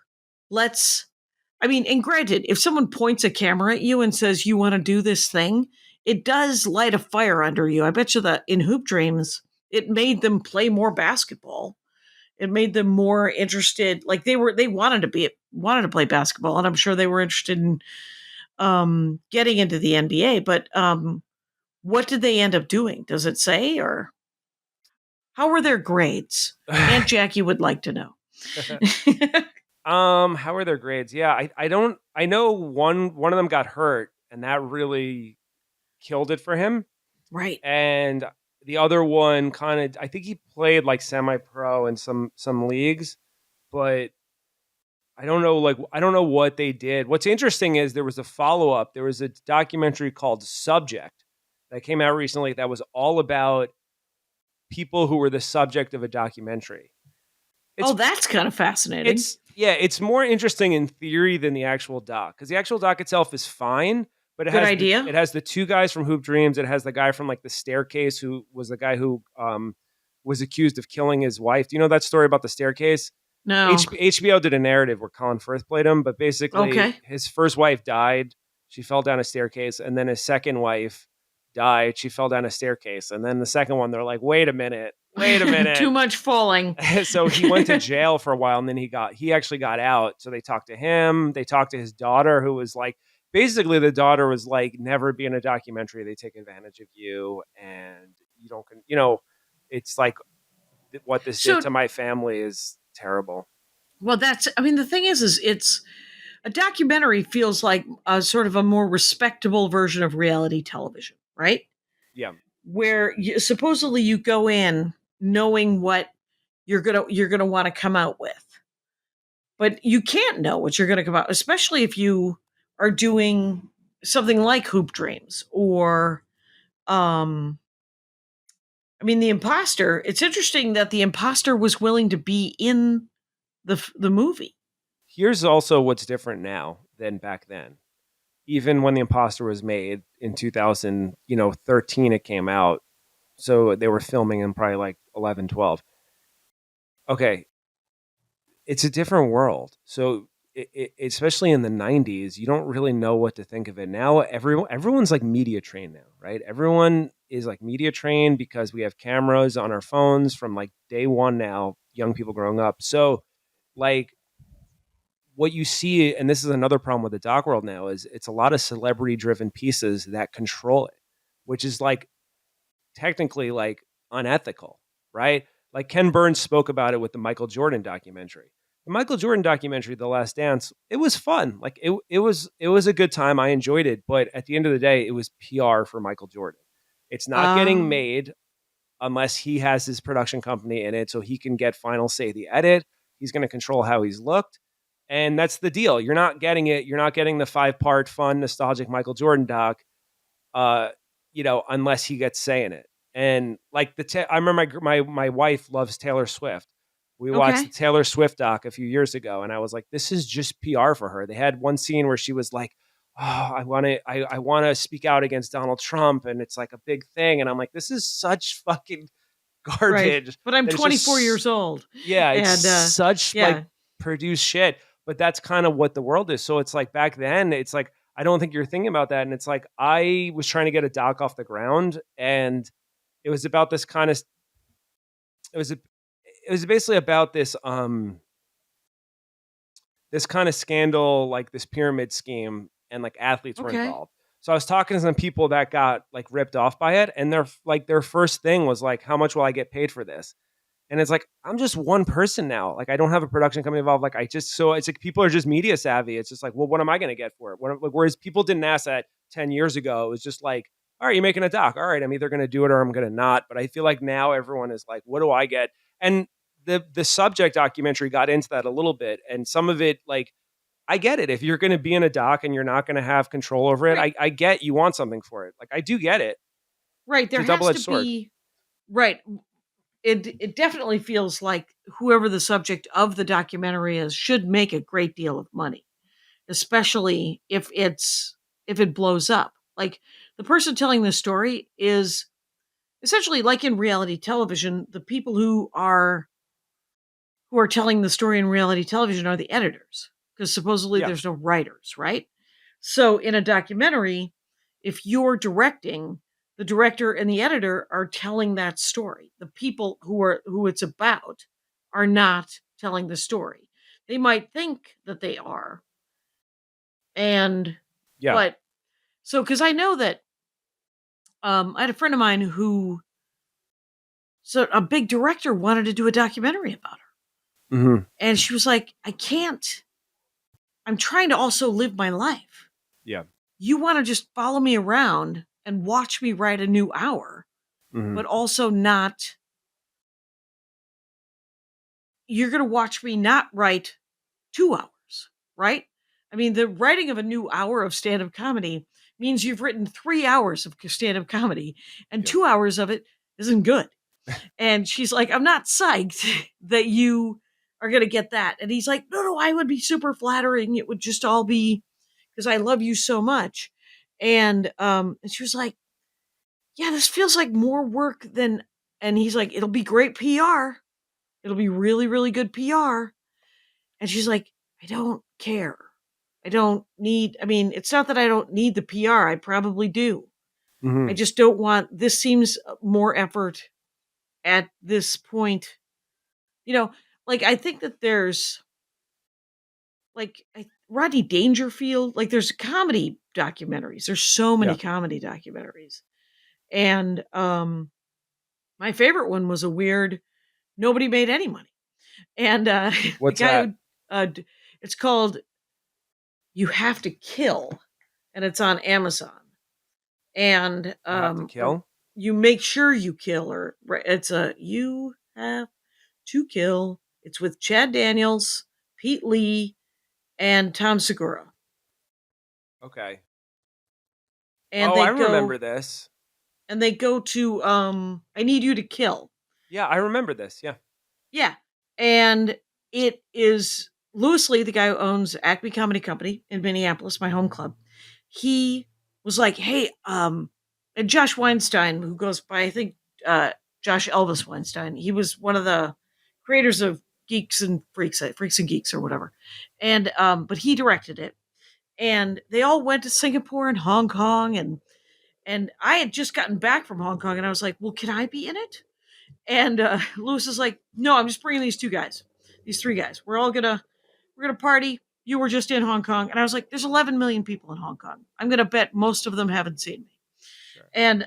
[SPEAKER 3] And granted, if someone points a camera at you and says, you want to do this thing, it does light a fire under you. I bet you that in Hoop Dreams, it made them play more basketball. It made them more interested. Like they wanted to play basketball, and I'm sure they were interested in getting into the NBA. But what did they end up doing? Does it say, or how were their grades? Aunt Jackie would like to know.
[SPEAKER 4] How are their grades? Yeah, I know one of them got hurt and that really killed it for him.
[SPEAKER 3] Right.
[SPEAKER 4] And the other one kind of, I think he played like semi-pro in some leagues, but I don't know what they did. What's interesting is there was a follow-up. There was a documentary called Subject that came out recently that was all about people who were the subject of a documentary. It's
[SPEAKER 3] that's kind of fascinating.
[SPEAKER 4] it's more interesting in theory than the actual doc, because the actual doc itself is fine, but
[SPEAKER 3] Good idea.
[SPEAKER 4] It has the two guys from Hoop Dreams. It has the guy from like The Staircase, who was the guy who was accused of killing his wife. Do you know that story about The Staircase?
[SPEAKER 3] No.
[SPEAKER 4] HBO did a narrative where Colin Firth played him, but basically his first wife died. She fell down a staircase, and then his second wife died. She fell down a staircase, and then the second one, they're like, wait a minute.
[SPEAKER 3] Too much falling.
[SPEAKER 4] So he went to jail for a while, and then he actually got out. So they talked to him. They talked to his daughter, who was like, basically the daughter was like, never be in a documentary. They take advantage of you, and you don't, it's like what this did to my family is terrible.
[SPEAKER 3] Well, the thing is it's a documentary feels like a sort of a more respectable version of reality television, right?
[SPEAKER 4] Yeah.
[SPEAKER 3] Where supposedly you go in knowing what you're gonna want to come out with, but you can't know what you're gonna come out, especially if you are doing something like Hoop Dreams or, The Imposter. It's interesting that The Imposter was willing to be in the movie.
[SPEAKER 4] Here's also what's different now than back then. Even when The Imposter was made in 2013, it came out. So they were filming in probably like 11, 12. Okay. It's a different world. So especially in the 90s, you don't really know what to think of it. Now everyone's like media trained now, right? Everyone is like media trained because we have cameras on our phones from like day one now, young people growing up. So like what you see, and this is another problem with the doc world now, is it's a lot of celebrity driven pieces that control it, which is like technically like unethical, right? Like Ken Burns spoke about it with the Michael Jordan documentary. The Michael Jordan documentary, The Last Dance, it was fun. Like it was a good time. I enjoyed it, but at the end of the day, it was PR for Michael Jordan. It's not getting made unless he has his production company in it, so he can get final say the edit. He's going to control how he's looked. And that's the deal. You're not getting it. You're not getting the 5-part fun, nostalgic Michael Jordan doc, unless he gets say in it. And like I remember my wife loves Taylor Swift. We watched the Taylor Swift doc a few years ago, and I was like, this is just PR for her. They had one scene where she was like, oh, I want to speak out against Donald Trump, and it's like a big thing. And I'm like, this is such fucking garbage.
[SPEAKER 3] Right. But I'm 24 years old.
[SPEAKER 4] Yeah, it's such like produced shit. But that's kind of what the world is. So it's like back then, it's like, I don't think you're thinking about that. And it's like, I was trying to get a doc off the ground, and it was about this kind of, it was basically about this, this kind of scandal, like this pyramid scheme, and like athletes were involved. So I was talking to some people that got like ripped off by it. And their first thing was like, how much will I get paid for this? And it's like, I'm just one person now. Like, I don't have a production company involved. Like, so it's like people are just media savvy. It's just like, well, what am I going to get for it? Whereas people didn't ask that 10 years ago. It was just like, all right, you're making a doc. All right, I'm either going to do it or I'm going to not. But I feel like now everyone is like, what do I get? And the Subject documentary got into that a little bit. And some of it, like, I get it. If you're going to be in a doc and you're not going to have control over it, right. I get you want something for it. Like, I do get it.
[SPEAKER 3] Right. There has to be. Right. It definitely feels like whoever the subject of the documentary is should make a great deal of money, especially if it blows up. Like the person telling this story is essentially like in reality television, the people who are telling the story in reality television are the editors, because supposedly there's no writers, right? So in a documentary, if you're directing, the director and the editor are telling that story. The people who it's about are not telling the story. They might think that they are. And but so because I know that I had a friend of mine so a big director wanted to do a documentary about her.
[SPEAKER 4] Mm-hmm.
[SPEAKER 3] And she was like, I can't. I'm trying to also live my life.
[SPEAKER 4] Yeah.
[SPEAKER 3] You want to just follow me around and watch me write a new hour.
[SPEAKER 4] Mhm.
[SPEAKER 3] but also not, you're going to watch me not write 2 hours, right? I mean, the writing of a new hour of stand-up comedy means you've written 3 hours of stand-up comedy, and
[SPEAKER 4] Yeah.
[SPEAKER 3] 2 hours of it isn't good. And she's like, I'm not psyched that you are going to get that. And he's like, no, I would be super flattering. It would just all be because I love you so much. And she was like, yeah, this feels like more work than, and he's like, it'll be great PR. It'll be really, really good PR. And she's like, I don't care. I don't need, I mean, it's not that I don't need the PR. I probably do. I
[SPEAKER 4] Mhm.
[SPEAKER 3] just don't want, this seems more effort at this point. You know, like, I think that there's, like, Rodney Dangerfield, like, there's comedy documentaries. There's so many
[SPEAKER 4] Yeah.
[SPEAKER 3] comedy documentaries. And my favorite one was a weird, nobody made any money. And the
[SPEAKER 4] What's
[SPEAKER 3] guy
[SPEAKER 4] that?
[SPEAKER 3] who, it's called You Have to Kill, and it's on Amazon. And
[SPEAKER 4] You have to kill?
[SPEAKER 3] you make sure you kill her. It's a You Have to Kill. It's with Chad Daniels, Pete Lee, and Tom Segura.
[SPEAKER 4] Okay.
[SPEAKER 3] And
[SPEAKER 4] Oh,
[SPEAKER 3] they
[SPEAKER 4] I
[SPEAKER 3] go
[SPEAKER 4] remember this.
[SPEAKER 3] to I Need You to Kill.
[SPEAKER 4] Yeah, I remember this. Yeah.
[SPEAKER 3] Yeah. And it is Louis Lee, the guy who owns Acme Comedy Company in Minneapolis, my home club. He was like, hey, and Josh Weinstein, who goes by, I think, Josh Elvis Weinstein, he was one of the creators of Freaks and Geeks or whatever. And, but he directed it. And they all went to Singapore and Hong Kong. And I had just gotten back from Hong Kong and I was like, well, can I be in it? And Lewis is like, no, I'm just bringing these three guys. We're gonna party. You were just in Hong Kong, and I was like, there's 11 million people in Hong Kong. I'm gonna bet most of them haven't seen me.
[SPEAKER 4] Sure.
[SPEAKER 3] And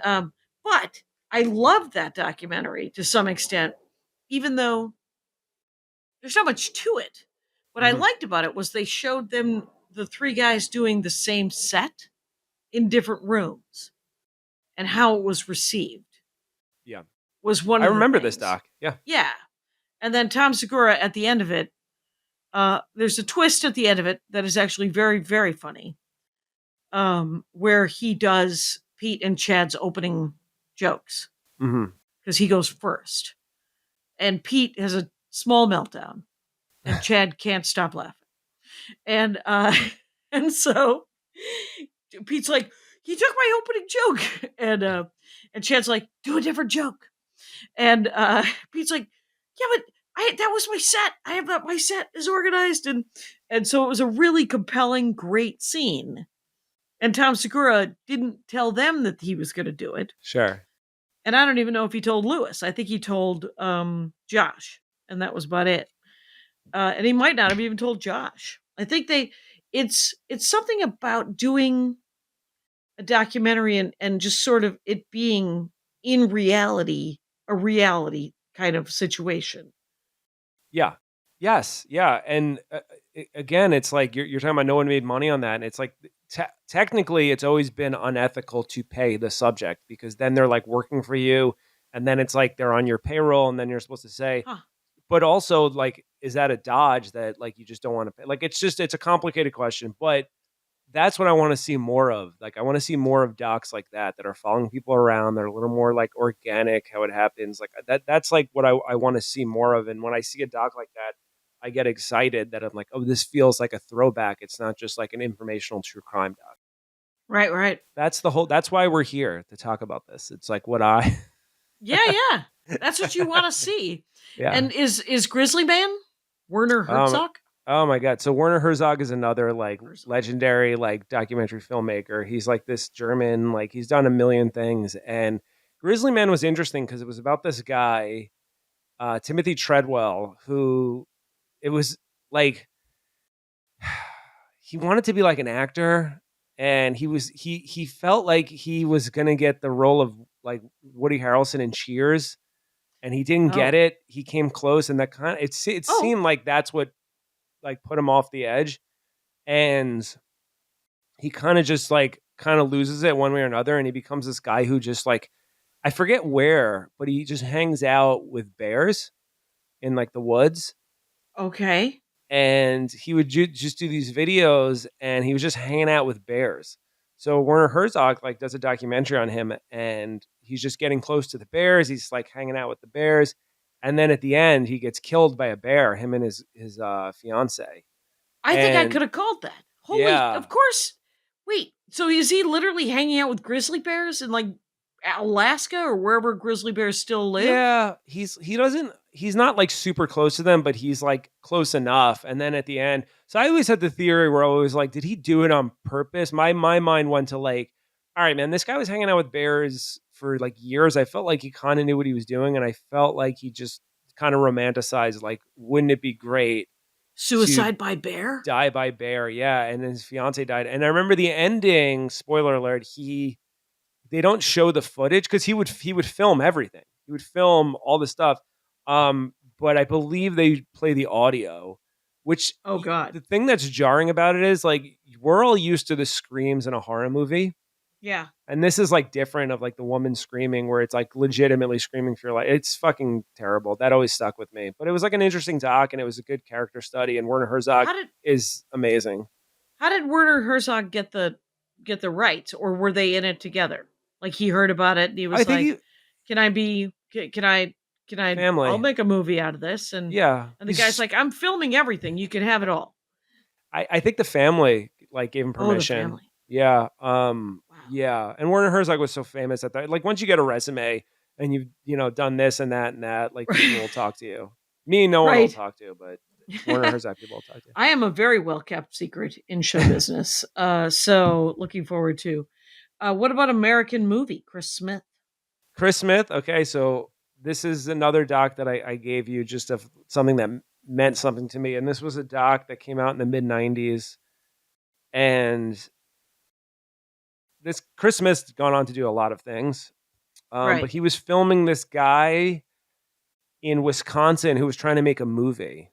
[SPEAKER 3] but I loved that documentary to some extent, even though there's not much to it. What I
[SPEAKER 4] Mhm.
[SPEAKER 3] liked about it was they showed them the three guys doing the same set in different rooms and how it was received
[SPEAKER 4] Yeah.
[SPEAKER 3] was one
[SPEAKER 4] I
[SPEAKER 3] of the
[SPEAKER 4] remember this
[SPEAKER 3] things.
[SPEAKER 4] doc. Yeah.
[SPEAKER 3] Yeah. And then Tom Segura at the end of it, there's a twist at the end of it that is actually very, very funny. Where he does Pete and Chad's opening jokes
[SPEAKER 4] Mhm.
[SPEAKER 3] because he goes first, and Pete has a small meltdown, and Chad can't stop laughing, and and so Pete's like, "He took my opening joke," and Chad's like, "Do a different joke," and Pete's like, "Yeah, but that was my set. I have that. My set is organized," and so it was a really compelling, great scene. And Tom Segura didn't tell them that he was going to do it.
[SPEAKER 4] Sure.
[SPEAKER 3] And I don't even know if he told Lewis. I think he told Josh, and that was about it. And he might not have even told Josh. I think it's something about doing a documentary and just sort of it being in reality, a reality kind of situation.
[SPEAKER 4] Yeah. Yes. Yeah. And again, it's like you're talking about no one made money on that. And it's like technically it's always been unethical to pay the subject because then they're like working for you. And then it's like they're on your payroll. And then you're supposed to say,
[SPEAKER 3] Huh.
[SPEAKER 4] but also like, is that a dodge that like you just don't want to pay? Like, it's a complicated question, but that's what I want to see more of. Like, I want to see more of docs like that are following people around. They're a little more like organic, how it happens. Like that's like what I want to see more of. And when I see a doc like that, I get excited that I'm like, oh, this feels like a throwback. It's not just like an informational true crime doc.
[SPEAKER 3] Right.
[SPEAKER 4] That's why we're here to talk about this. It's like what I,
[SPEAKER 3] Yeah. That's what you want to see.
[SPEAKER 4] yeah.
[SPEAKER 3] And is Grizzly Man Werner Herzog?
[SPEAKER 4] Oh my God. So Werner Herzog is another like
[SPEAKER 3] Herzog.
[SPEAKER 4] legendary like documentary filmmaker. He's like this German, like he's done a million things. And Grizzly Man was interesting because it was about this guy, Timothy Treadwell, who it was like he wanted to be like an actor and he felt like he was gonna get the role of like Woody Harrelson in Cheers and he didn't get
[SPEAKER 3] Oh.
[SPEAKER 4] it. He came close and that kind of it seemed like that's what like put him off the edge. And he kind of just like kind of loses it one way or another and he becomes this guy who just like I forget where, but he just hangs out with bears in like the woods.
[SPEAKER 3] Okay.
[SPEAKER 4] And he would just do these videos, and he was just hanging out with bears. So Werner Herzog like does a documentary on him, and he's just getting close to the bears. He's like hanging out with the bears, and then at the end, he gets killed by a bear. Him and his fiance.
[SPEAKER 3] I think I
[SPEAKER 4] And
[SPEAKER 3] could have called that. Holy,
[SPEAKER 4] yeah,
[SPEAKER 3] of course. Wait, so is he literally hanging out with grizzly bears in like Alaska or wherever grizzly bears still live?
[SPEAKER 4] yeah, he's not like super close to them, but he's like close enough. And then at the end, so I always had the theory where I was like, did he do it on purpose? My mind went to like, all right, man, this guy was hanging out with bears for like years. I felt like he kind of knew what he was doing, and I felt like he just kind of romanticized like, wouldn't it be great to
[SPEAKER 3] Suicide by bear?
[SPEAKER 4] die by bear? Yeah, and then his fiance died. And I remember the ending, spoiler alert, they don't show the footage because he would film everything. He would film all the stuff. But I believe they play the audio, which
[SPEAKER 3] Oh God.
[SPEAKER 4] the thing that's jarring about it is like we're all used to the screams in a horror movie.
[SPEAKER 3] Yeah.
[SPEAKER 4] And this is like different of like the woman screaming where it's like legitimately screaming for your life. It's fucking terrible. That always stuck with me. But it was like an interesting doc, and it was a good character study. And Werner Herzog
[SPEAKER 3] How did
[SPEAKER 4] is amazing.
[SPEAKER 3] Werner Herzog get the rights, or were they in it together? Like he heard about it and he
[SPEAKER 4] I
[SPEAKER 3] was
[SPEAKER 4] think
[SPEAKER 3] like, "Can I be? Can I? I'll
[SPEAKER 4] family.
[SPEAKER 3] make a movie out of this."
[SPEAKER 4] Yeah.
[SPEAKER 3] And the guy's like, "I'm filming everything. You can have it all."
[SPEAKER 4] I think the family like gave him
[SPEAKER 3] Oh, the
[SPEAKER 4] permission.
[SPEAKER 3] family.
[SPEAKER 4] Yeah.
[SPEAKER 3] Wow.
[SPEAKER 4] Yeah. And Werner Herzog was so famous at that. Like once you get a resume and you've, done this and that, like people will talk to you. Me, no one will
[SPEAKER 3] Right.
[SPEAKER 4] talk to, but Werner Herzog people will talk to.
[SPEAKER 3] I am a very well kept secret in show business. So looking forward to. What about American movie? Chris Smith.
[SPEAKER 4] Chris Smith. Okay. So this is another doc that I gave you just of something that meant something to me. And this was a doc that came out in the mid 90s. And this Chris Smith's gone on to do a lot of things.
[SPEAKER 3] Right.
[SPEAKER 4] But he was filming this guy in Wisconsin who was trying to make a movie.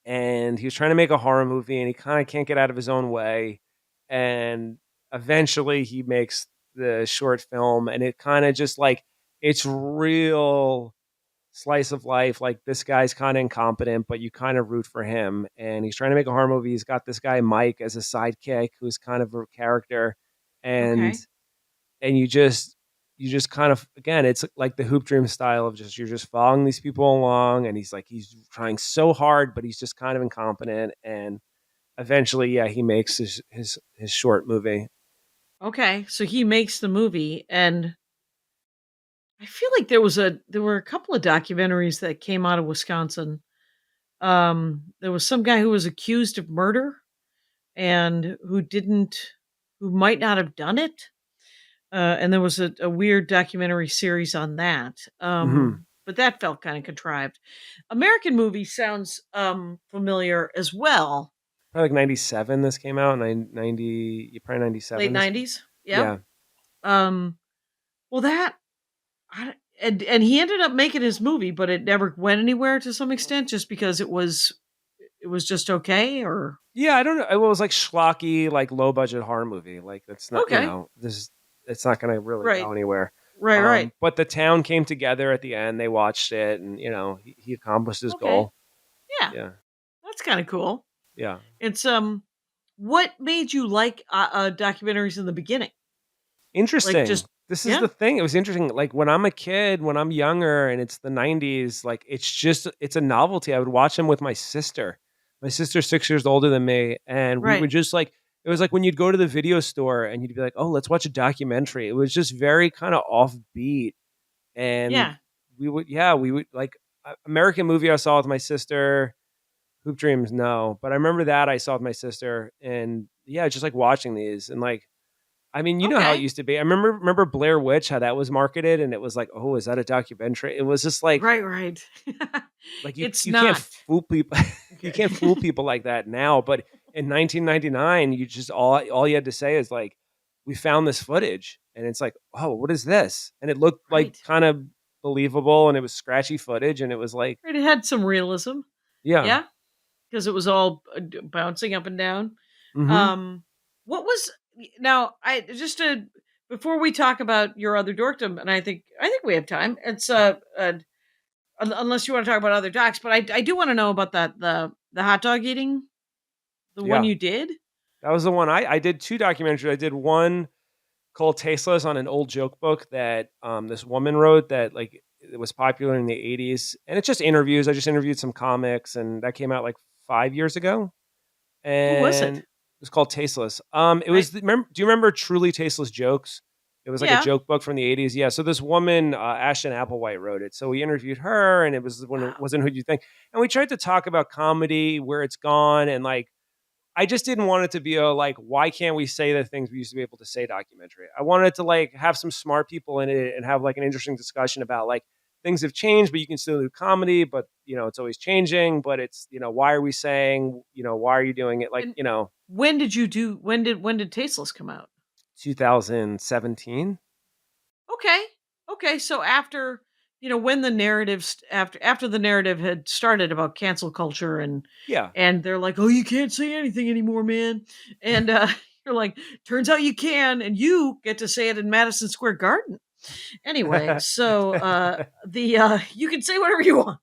[SPEAKER 4] And he was trying to make a horror movie, and he kind of can't get out of his own way. And eventually he makes the short film, and it kind of just like, it's real slice of life. Like this guy's kind of incompetent, but you kind of root for him. And he's trying to make a horror movie. He's got this guy, Mike, as a sidekick who's kind of a character. And
[SPEAKER 3] Okay.
[SPEAKER 4] and you just kind of, again, it's like the Hoop Dream style of just you're just following these people along, and he's trying so hard, but he's just kind of incompetent. And eventually, yeah, he makes his short movie.
[SPEAKER 3] Okay. So he makes the movie, and I feel like there were a couple of documentaries that came out of Wisconsin. There was some guy who was accused of murder and who might not have done it. And there was a weird documentary series on that.
[SPEAKER 4] Hmm.
[SPEAKER 3] But that felt kind of contrived. American movie sounds familiar as well.
[SPEAKER 4] Probably like 97 this came out, 90, probably 97.
[SPEAKER 3] Late 90s. Yeah.
[SPEAKER 4] Yeah.
[SPEAKER 3] Um well that and he ended up making his movie, but it never went anywhere to some extent just because it was just okay, or
[SPEAKER 4] Yeah, I don't know. It was like schlocky, like low budget horror movie. Like that's not,
[SPEAKER 3] okay.
[SPEAKER 4] it's not going to really
[SPEAKER 3] Right.
[SPEAKER 4] go anywhere.
[SPEAKER 3] Right.
[SPEAKER 4] But the town came together at the end. They watched it, and he accomplished his
[SPEAKER 3] Okay.
[SPEAKER 4] goal.
[SPEAKER 3] Yeah.
[SPEAKER 4] Yeah,
[SPEAKER 3] That's kind of cool.
[SPEAKER 4] yeah.
[SPEAKER 3] It's what made you like documentaries in the beginning?
[SPEAKER 4] Interesting.
[SPEAKER 3] just
[SPEAKER 4] This is
[SPEAKER 3] yeah.
[SPEAKER 4] the thing. It was interesting. Like when I'm a kid, when I'm younger, and it's the '90s. Like it's a novelty. I would watch them with my sister. My sister's 6 years older than me, and we
[SPEAKER 3] Right.
[SPEAKER 4] would just like. It was like when you'd go to the video store and you'd be like, "Oh, let's watch a documentary." It was just very kind of offbeat, and
[SPEAKER 3] Yeah.
[SPEAKER 4] we would like American movie I saw with my sister. Hoop Dreams, no, but I remember that I saw with my sister, and yeah, just like watching these, and like, I mean, you know how it
[SPEAKER 3] Okay.
[SPEAKER 4] used to be. I remember Blair Witch, how that was marketed, and it was like, oh, is that a documentary? It was just like
[SPEAKER 3] Right.
[SPEAKER 4] like
[SPEAKER 3] It's
[SPEAKER 4] you can't
[SPEAKER 3] not.
[SPEAKER 4] fool people. You
[SPEAKER 3] Okay.
[SPEAKER 4] can't fool people like that now. But in 1999, you just all you had to say is like, we found this footage, and it's like, oh, what is this? And it looked like
[SPEAKER 3] Right.
[SPEAKER 4] kind of believable, and it was scratchy footage, and it was like,
[SPEAKER 3] It had some realism.
[SPEAKER 4] yeah.
[SPEAKER 3] Yeah. Because it was all bouncing up and down.
[SPEAKER 4] Hmm.
[SPEAKER 3] Um, what was now? I just to before we talk about your other dorkdom, and I think we have time. It's unless you want to talk about other docs, but I do want to know about the hot dog eating, the one
[SPEAKER 4] Yeah.
[SPEAKER 3] you did.
[SPEAKER 4] That was the one I did 2 documentaries. I did one called Tasteless on an old joke book that this woman wrote that like it was popular in the 80s. And it's just interviews. I just interviewed some comics and that came out like 5 years ago.
[SPEAKER 3] Who was
[SPEAKER 4] And
[SPEAKER 3] it?
[SPEAKER 4] it was called Tasteless. It
[SPEAKER 3] I
[SPEAKER 4] was do you remember Truly Tasteless Jokes? It was like a
[SPEAKER 3] Yeah.
[SPEAKER 4] joke book from the 80s. Yeah. So this woman, Ashton Applewhite, wrote it. So we interviewed her and it was when it
[SPEAKER 3] Wow.
[SPEAKER 4] wasn't Who You Think. And we tried to talk about comedy, where it's gone, and like I just didn't want it to be a like, why can't we say the things we used to be able to say documentary? I wanted to like have some smart people in it and have like an interesting discussion about like things have changed, but you can still do comedy, but you know, it's always changing, but it's, you know, why are we saying, you know, why are you doing it? Like,
[SPEAKER 3] And
[SPEAKER 4] you know,
[SPEAKER 3] when did Tasteless come out?
[SPEAKER 4] 2017.
[SPEAKER 3] Okay. Okay. So after, when the after the narrative had started about cancel culture
[SPEAKER 4] Yeah.
[SPEAKER 3] and they're like, "Oh, you can't say anything anymore, man." And you're like, "Turns out you can, and you get to say it in Madison Square Garden." Anyway, so the you can say whatever you want.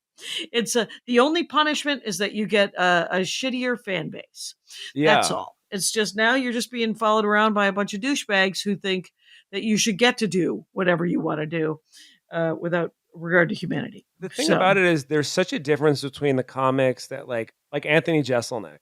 [SPEAKER 3] It's the only punishment is that you get a shittier fan base. That's
[SPEAKER 4] Yeah.
[SPEAKER 3] all. It's just now you're just being followed around by a bunch of douchebags who think that you should get to do whatever you want to do without regard to humanity.
[SPEAKER 4] The thing
[SPEAKER 3] So,
[SPEAKER 4] about it is there's such a difference between the comics that like Anthony Jeselnik.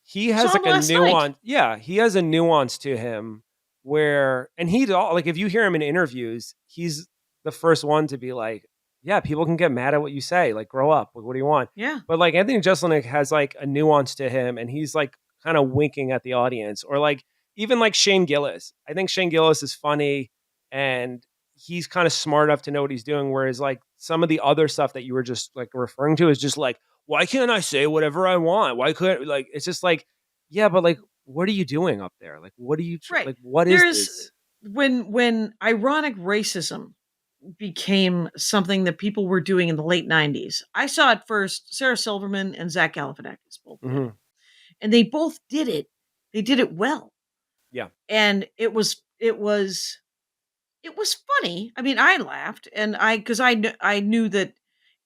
[SPEAKER 4] He
[SPEAKER 3] saw
[SPEAKER 4] has
[SPEAKER 3] him
[SPEAKER 4] like a
[SPEAKER 3] last night.
[SPEAKER 4] nuance. Yeah, he has a nuance to him where, and he's all like, if you hear him in interviews, he's the first one to be like, yeah, people can get mad at what you say. Like, grow up. Like, what do you want?
[SPEAKER 3] Yeah.
[SPEAKER 4] But like Anthony Jeselnik has like a nuance to him, and he's like kind of winking at the audience, or like even like Shane Gillis. I think Shane Gillis is funny, and he's kind of smart enough to know what he's doing. Whereas like some of the other stuff that you were just like referring to is just like, why can't I say whatever I want? Why couldn't like it's just like, yeah, but like, what are you doing up there? Like, what are you
[SPEAKER 3] Right.
[SPEAKER 4] like? What is
[SPEAKER 3] There's
[SPEAKER 4] this?
[SPEAKER 3] when ironic racism became something that people were doing in the late 90s. I saw it first. Sarah Silverman and Zach Galifianakis both did
[SPEAKER 4] Hmm.
[SPEAKER 3] it. And they both did it. They did it well.
[SPEAKER 4] Yeah,
[SPEAKER 3] And it was funny. I mean, I laughed and cuz I knew that,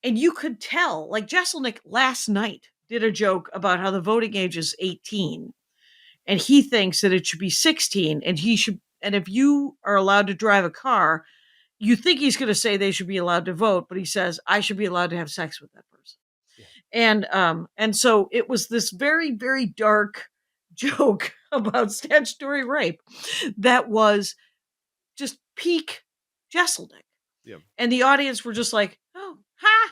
[SPEAKER 3] and you could tell, like Jesselnick last night did a joke about how the voting age is 18 and he thinks that it should be 16 and if you are allowed to drive a car, you think he's going to say they should be allowed to vote, but he says I should be allowed to have sex with that person.
[SPEAKER 4] yeah,
[SPEAKER 3] And so it was this very, very dark joke about statutory rape that was just peak Jesselnick.
[SPEAKER 4] yeah,
[SPEAKER 3] And the audience were just like, "Oh, ha,"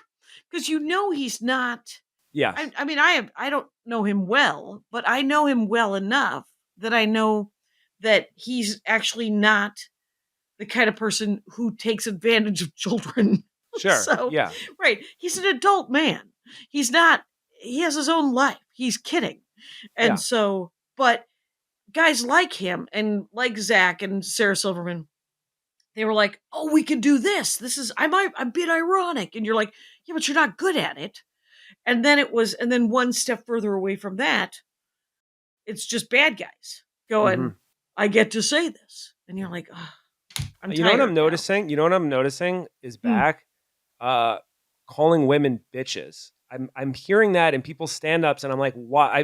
[SPEAKER 3] because he's not.
[SPEAKER 4] yes,
[SPEAKER 3] I don't know him well, but I know him well enough that I know that he's actually not the kind of person who takes advantage of children.
[SPEAKER 4] sure,
[SPEAKER 3] So,
[SPEAKER 4] yeah,
[SPEAKER 3] right, he's an adult man. He's not. He has his own life. He's kidding, and
[SPEAKER 4] yeah,
[SPEAKER 3] so, but guys like him and like Zach and Sarah Silverman, they were like, "Oh, we can do this. I'm being ironic," and you're like, "Yeah, but you're not good at it." And then one step further away from that, it's just bad guys
[SPEAKER 4] hmm
[SPEAKER 3] going, "I get to say this," and you're like, "Oh, I'm
[SPEAKER 4] You know what I'm
[SPEAKER 3] tired now."
[SPEAKER 4] noticing? You know what I'm noticing is
[SPEAKER 3] Hmm.
[SPEAKER 4] back, uh, calling women bitches. I'm hearing that in people's stand-ups, and I'm like, why?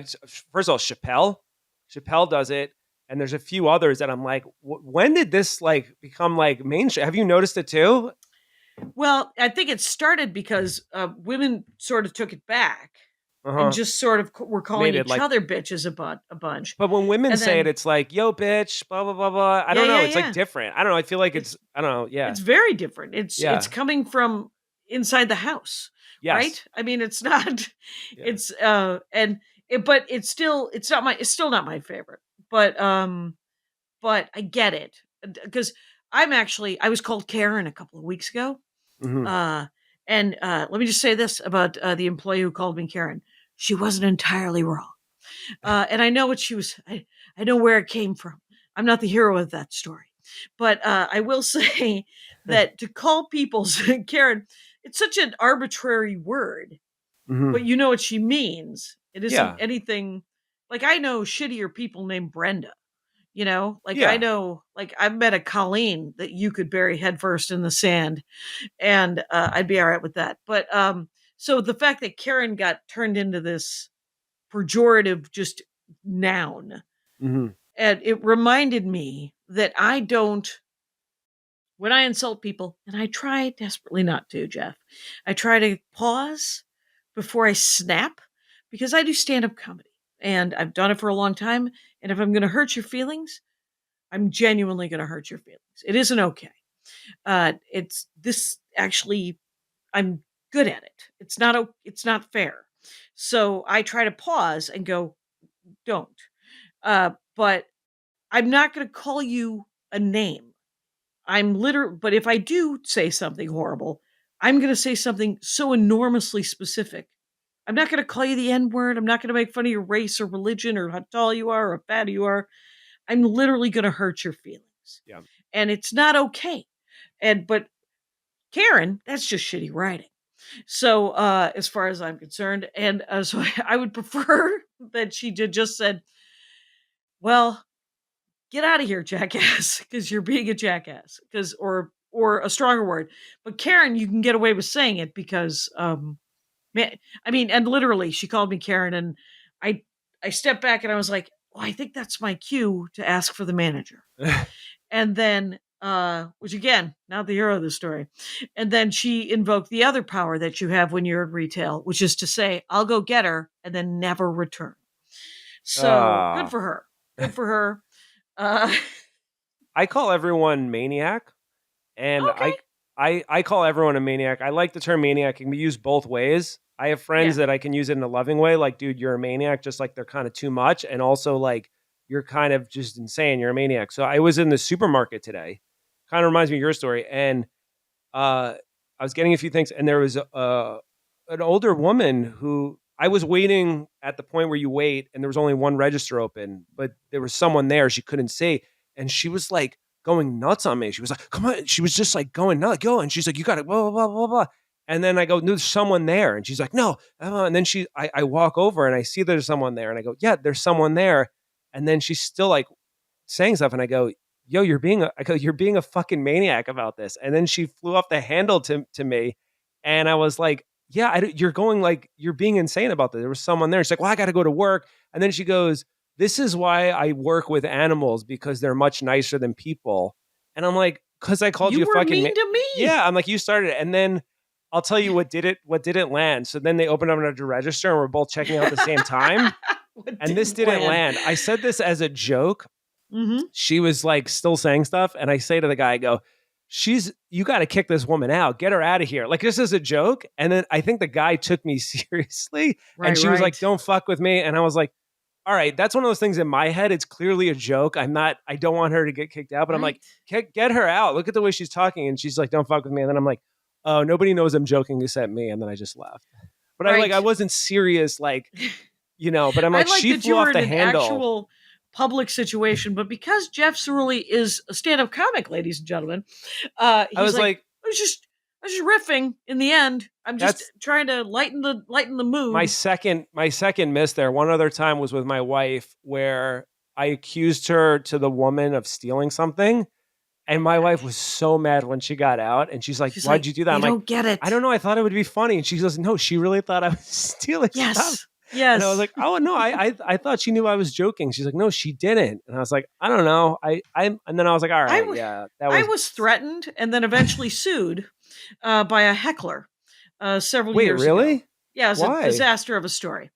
[SPEAKER 4] First of all, Chappelle does it, and there's a few others that I'm like, when did this like become like mainstream? Have you noticed it too?
[SPEAKER 3] Well, I think it started because women sort of took it back
[SPEAKER 4] Uh
[SPEAKER 3] and
[SPEAKER 4] huh.
[SPEAKER 3] just sort of were calling
[SPEAKER 4] Made it
[SPEAKER 3] each
[SPEAKER 4] like,
[SPEAKER 3] other bitches a bunch.
[SPEAKER 4] but when women
[SPEAKER 3] And
[SPEAKER 4] say it,
[SPEAKER 3] then,
[SPEAKER 4] it's like, yo, bitch, blah blah blah blah. I
[SPEAKER 3] yeah,
[SPEAKER 4] don't know.
[SPEAKER 3] yeah,
[SPEAKER 4] It's like
[SPEAKER 3] yeah.
[SPEAKER 4] different. I don't know. I feel like
[SPEAKER 3] It's
[SPEAKER 4] I don't know. Yeah,
[SPEAKER 3] it's very different. It's
[SPEAKER 4] yeah,
[SPEAKER 3] coming from inside the house,
[SPEAKER 4] yes,
[SPEAKER 3] right? I mean, it's not.
[SPEAKER 4] yeah.
[SPEAKER 3] It's and it, but it's still not my favorite. But I get it because I was called Karen a couple of weeks ago.
[SPEAKER 4] Hmm.
[SPEAKER 3] Uh, and let me just say this about the employee who called me Karen. She wasn't entirely wrong. And I know what she was. I know where it came from. I'm not the hero of that story, but I will say that to call people Karen, it's such an arbitrary word,
[SPEAKER 4] Hmm.
[SPEAKER 3] but you know what she means. It isn't
[SPEAKER 4] Yeah.
[SPEAKER 3] anything like I know shittier people named Brenda. You know, like
[SPEAKER 4] Yeah.
[SPEAKER 3] I know, like I've met a Colleen that you could bury headfirst in the sand, and I'd be all right with that. But so the fact that Karen got turned into this pejorative just noun,
[SPEAKER 4] Mhm.
[SPEAKER 3] and it reminded me that I don't, when I insult people, and I try desperately not to, Jeff, I try to pause before I snap because I do stand up comedy and I've done it for a long time. And if I'm going to hurt your feelings, I'm genuinely going to hurt your feelings. It isn't okay. It's this actually, I'm good at it. It's not fair. So I try to pause and go, don't. But I'm not going to call you a name. But if I do say something horrible, I'm going to say something so enormously specific. I'm not going to call you the N word. I'm not going to make fun of your race or religion or how tall you are or how fat you are. I'm literally going to hurt your feelings.
[SPEAKER 4] Yeah.
[SPEAKER 3] And it's not okay. But Karen, that's just shitty writing. So, as far as I'm concerned, and so I would prefer that she did just said, well, get out of here, jackass, because you're being a jackass, or a stronger word. But Karen, you can get away with saying it because, I mean, and literally, she called me Karen, and I I stepped back and I was like, well, I think that's my cue to ask for the manager. And then, which again, not the hero of the story. And then she invoked the other power that you have when you're in retail, which is to say, I'll go get her and then never return. So good
[SPEAKER 4] Ah.
[SPEAKER 3] for her. Good for her. Uh,
[SPEAKER 4] I call everyone maniac, and
[SPEAKER 3] okay.
[SPEAKER 4] I call everyone a maniac. I like the term maniac. It can be used both ways. I have friends
[SPEAKER 3] Yeah.
[SPEAKER 4] that I can use it in a loving way, like, dude, you're a maniac, just like they're kind of too much, and also like you're kind of just insane. You're a maniac. So I was in the supermarket today. Kind of reminds me of your story, and I was getting a few things, and there was an older woman who I was waiting at the point where you wait, and there was only one register open, but there was someone there she couldn't see, and she was like going nuts on me. She was like, "Come on!" She was just like going nuts, go, and she's like, "You got it," blah blah blah blah blah. And then I go, "No, there's someone there," and she's like, "No," and then I walk over and I see there's someone there, and I go, "Yeah, there's someone there," and then she's still like saying stuff, and I go, "Yo, you're being a fucking maniac about this." And then she flew off the handle to me, and I was like, "Yeah, you're going like you're being insane about this." There was someone there. She's like, "Well, I got to go to work," and then she goes, "This is why I work with animals because they're much nicer than people." And I'm like, "Cause I called
[SPEAKER 3] You
[SPEAKER 4] you a
[SPEAKER 3] were
[SPEAKER 4] fucking
[SPEAKER 3] mean to me.
[SPEAKER 4] yeah." I'm like, "You started it," and then. I'll tell you what didn't land. So then they opened up another register and we're both checking out at the same time. And this didn't land. I said this as a joke.
[SPEAKER 3] Mm-hmm.
[SPEAKER 4] She was like still saying stuff, and I say to the guy, I go, you got to kick this woman out, get her out of here, like this is a joke. And then I think the guy took me seriously,
[SPEAKER 3] Right,
[SPEAKER 4] and she was like,
[SPEAKER 3] right.
[SPEAKER 4] don't fuck with me. And I was like, all right, that's one of those things in my head, it's clearly a joke. I don't want her to get kicked out, but I'm like, get her out, look at the way she's talking. And she's like, don't fuck with me. And then I'm like, oh, nobody knows I'm joking except me. And then I just left. But
[SPEAKER 3] Right.
[SPEAKER 4] I wasn't serious, like, but I'm
[SPEAKER 3] I
[SPEAKER 4] like,
[SPEAKER 3] like
[SPEAKER 4] she
[SPEAKER 3] that
[SPEAKER 4] flew
[SPEAKER 3] you were
[SPEAKER 4] off
[SPEAKER 3] in
[SPEAKER 4] the
[SPEAKER 3] an
[SPEAKER 4] handle.
[SPEAKER 3] actual public situation, but because Jeff Cerulli is a stand-up comic, ladies and gentlemen, he's
[SPEAKER 4] I was like,
[SPEAKER 3] I was just riffing in the end. I'm just trying to lighten the mood.
[SPEAKER 4] my second miss there. One other time was with my wife where I accused her to the woman of stealing something. And my wife was so mad when she got out, and she's like, "Why'd you do that?" I'm like,
[SPEAKER 3] "Don't get it."
[SPEAKER 4] I don't know. I thought it would be funny, and she goes, "No, she really thought I was stealing stuff."
[SPEAKER 3] Yes.
[SPEAKER 4] And I was like, "Oh no, I thought she knew I was joking." She's like, "No, she didn't." And I was like, "I don't know." And then I was like, "All right, yeah, that was."
[SPEAKER 3] I was threatened and then eventually sued by a heckler several
[SPEAKER 4] Wait,
[SPEAKER 3] years
[SPEAKER 4] really?
[SPEAKER 3] ago. Yeah, it was
[SPEAKER 4] Why?
[SPEAKER 3] a disaster of a story.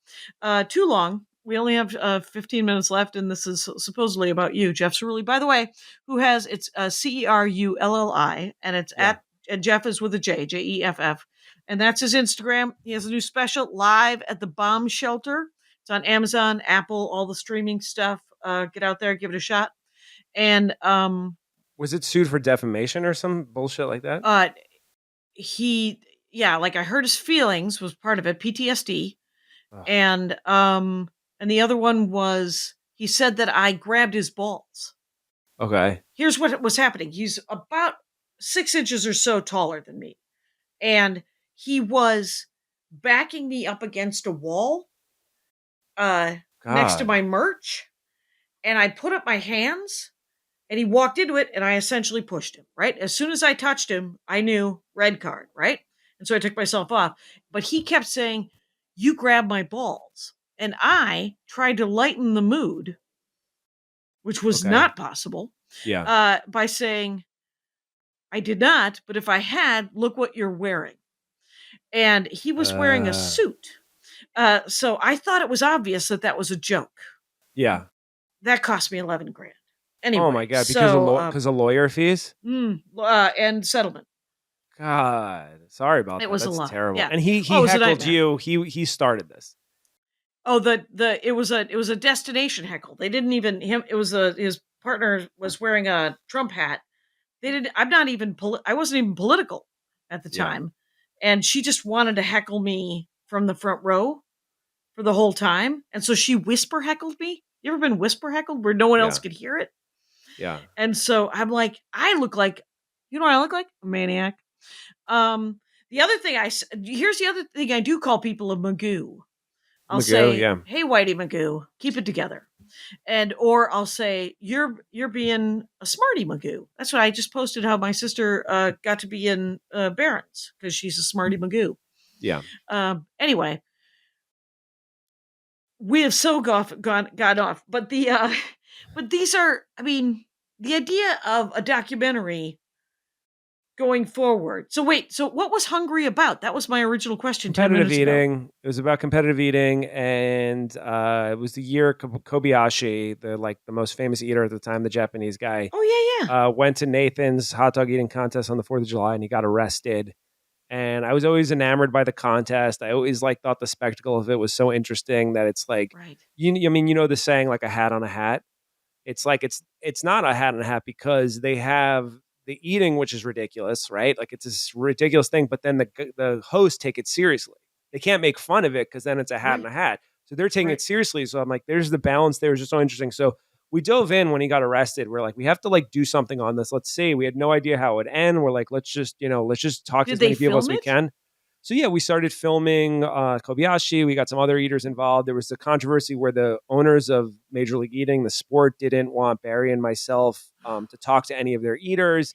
[SPEAKER 3] Too long. We only have 15 minutes left, and this is supposedly about you, Jeff Cerulli. By the way, who has it's Cerulli, and it's and Jeff is with a J, Jeff, and that's his Instagram. He has a new special live at the bomb shelter. It's on Amazon, Apple, all the streaming stuff. Get out there, give it a shot. And
[SPEAKER 4] was it sued for defamation or some bullshit like that?
[SPEAKER 3] Like I hurt his feelings was part of it, PTSD.
[SPEAKER 4] Ugh.
[SPEAKER 3] And the other one was he said that I grabbed his balls.
[SPEAKER 4] Okay.
[SPEAKER 3] Here's what was happening. He's about 6 inches or so taller than me. And he was backing me up against a wall next to my merch. and I put up my hands, and he walked into it, and I essentially pushed him, right? As soon as I touched him, I knew red card, right? And so I took myself off. But he kept saying, "You grabbed my balls." And I tried to lighten the mood, which was
[SPEAKER 4] Okay.
[SPEAKER 3] not possible,
[SPEAKER 4] Yeah.
[SPEAKER 3] by saying, "I did not, but if I had, look what you're wearing." And he was wearing a
[SPEAKER 4] Uh,
[SPEAKER 3] suit. So I thought it was obvious that that was a joke.
[SPEAKER 4] yeah.
[SPEAKER 3] That cost me 11 grand.
[SPEAKER 4] Oh my
[SPEAKER 3] Anyway,
[SPEAKER 4] god, because of
[SPEAKER 3] so
[SPEAKER 4] because of lawyer fees.
[SPEAKER 3] and settlement.
[SPEAKER 4] God, sorry about
[SPEAKER 3] It
[SPEAKER 4] that.
[SPEAKER 3] was a
[SPEAKER 4] That's
[SPEAKER 3] lot.
[SPEAKER 4] terrible.
[SPEAKER 3] Yeah.
[SPEAKER 4] And he
[SPEAKER 3] Oh, it was a
[SPEAKER 4] heckled
[SPEAKER 3] nightmare.
[SPEAKER 4] you. He started this.
[SPEAKER 3] Oh, it was a destination heckle. They didn't even him. It was his partner was wearing a Trump hat. They didn't. I'm not even. I wasn't even political at the
[SPEAKER 4] Yeah.
[SPEAKER 3] time, and she just wanted to heckle me from the front row for the whole time. And so she whisper heckled me. You ever been whisper heckled where no one else
[SPEAKER 4] Yeah.
[SPEAKER 3] could hear it?
[SPEAKER 4] Yeah.
[SPEAKER 3] And so I'm like, I look like, you know what I look like? A maniac. Um, the other thing here's the other thing I do call people a magoo. I'll
[SPEAKER 4] Magoo,
[SPEAKER 3] say,
[SPEAKER 4] yeah.
[SPEAKER 3] "Hey, Whitey Magoo, keep it together," or I'll say, "You're being a smarty Magoo." That's what I just posted. How my sister got to be in Barron's because she's a smarty Magoo.
[SPEAKER 4] Yeah.
[SPEAKER 3] Anyway, we have so gone off, but but these are, I mean, the idea of a documentary going forward. So wait, so what was Hungry about? That was my original question 10
[SPEAKER 4] Competitive
[SPEAKER 3] minutes ago.
[SPEAKER 4] eating. It was about competitive eating, and it was the year Kobayashi, the most famous eater at the time, the Japanese guy,
[SPEAKER 3] Oh yeah, yeah.
[SPEAKER 4] went to Nathan's hot dog eating contest on the 4th of July, and he got arrested. And I was always enamored by the contest. I always thought the spectacle of it was so interesting that it's like,
[SPEAKER 3] Right.
[SPEAKER 4] I mean, you know the saying, like a hat on a hat. It's like it's not a hat and a hat because they have the eating, which is ridiculous, right? Like it's this ridiculous thing, but then the hosts take it seriously. They can't make fun of it because then it's a hat and
[SPEAKER 3] Right.
[SPEAKER 4] a hat. So they're taking
[SPEAKER 3] Right.
[SPEAKER 4] it seriously. So I'm like, there's the balance there. It's just so interesting. So we dove in when he got arrested. We're like, we have to do something on this. Let's see. We had no idea how it would end. We're like, let's just talk to
[SPEAKER 3] Did
[SPEAKER 4] as
[SPEAKER 3] they
[SPEAKER 4] many people as
[SPEAKER 3] film
[SPEAKER 4] we
[SPEAKER 3] it?
[SPEAKER 4] can. So yeah, we started filming Kobayashi. We got some other eaters involved. There was a controversy where the owners of Major League Eating, the sport, didn't want Barry and myself to talk to any of their eaters,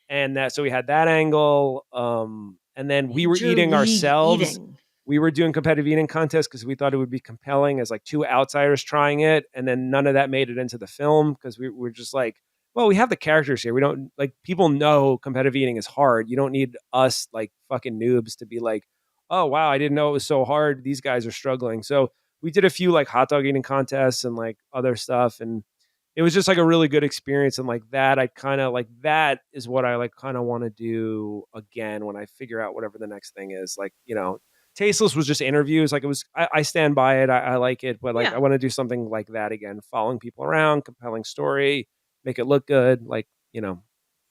[SPEAKER 4] and that so we had that angle. And then we were
[SPEAKER 3] Major
[SPEAKER 4] eating
[SPEAKER 3] League
[SPEAKER 4] ourselves.
[SPEAKER 3] Eating.
[SPEAKER 4] We were doing competitive eating contests because we thought it would be compelling as two outsiders trying it, and then none of that made it into the film because we were just like, well, we have the characters here. We don't people know competitive eating is hard. You don't need us fucking noobs to be like, oh wow, I didn't know it was so hard. These guys are struggling. So we did a few hot dog eating contests and other stuff, and it was just a really good experience. And that, I kind of that is what I kind of want to do again when I figure out whatever the next thing is. Tasteless was just interviews. It was, I stand by it. I like it, but I
[SPEAKER 3] Yeah.
[SPEAKER 4] want to do something like that again, following people around, compelling story, make it look good.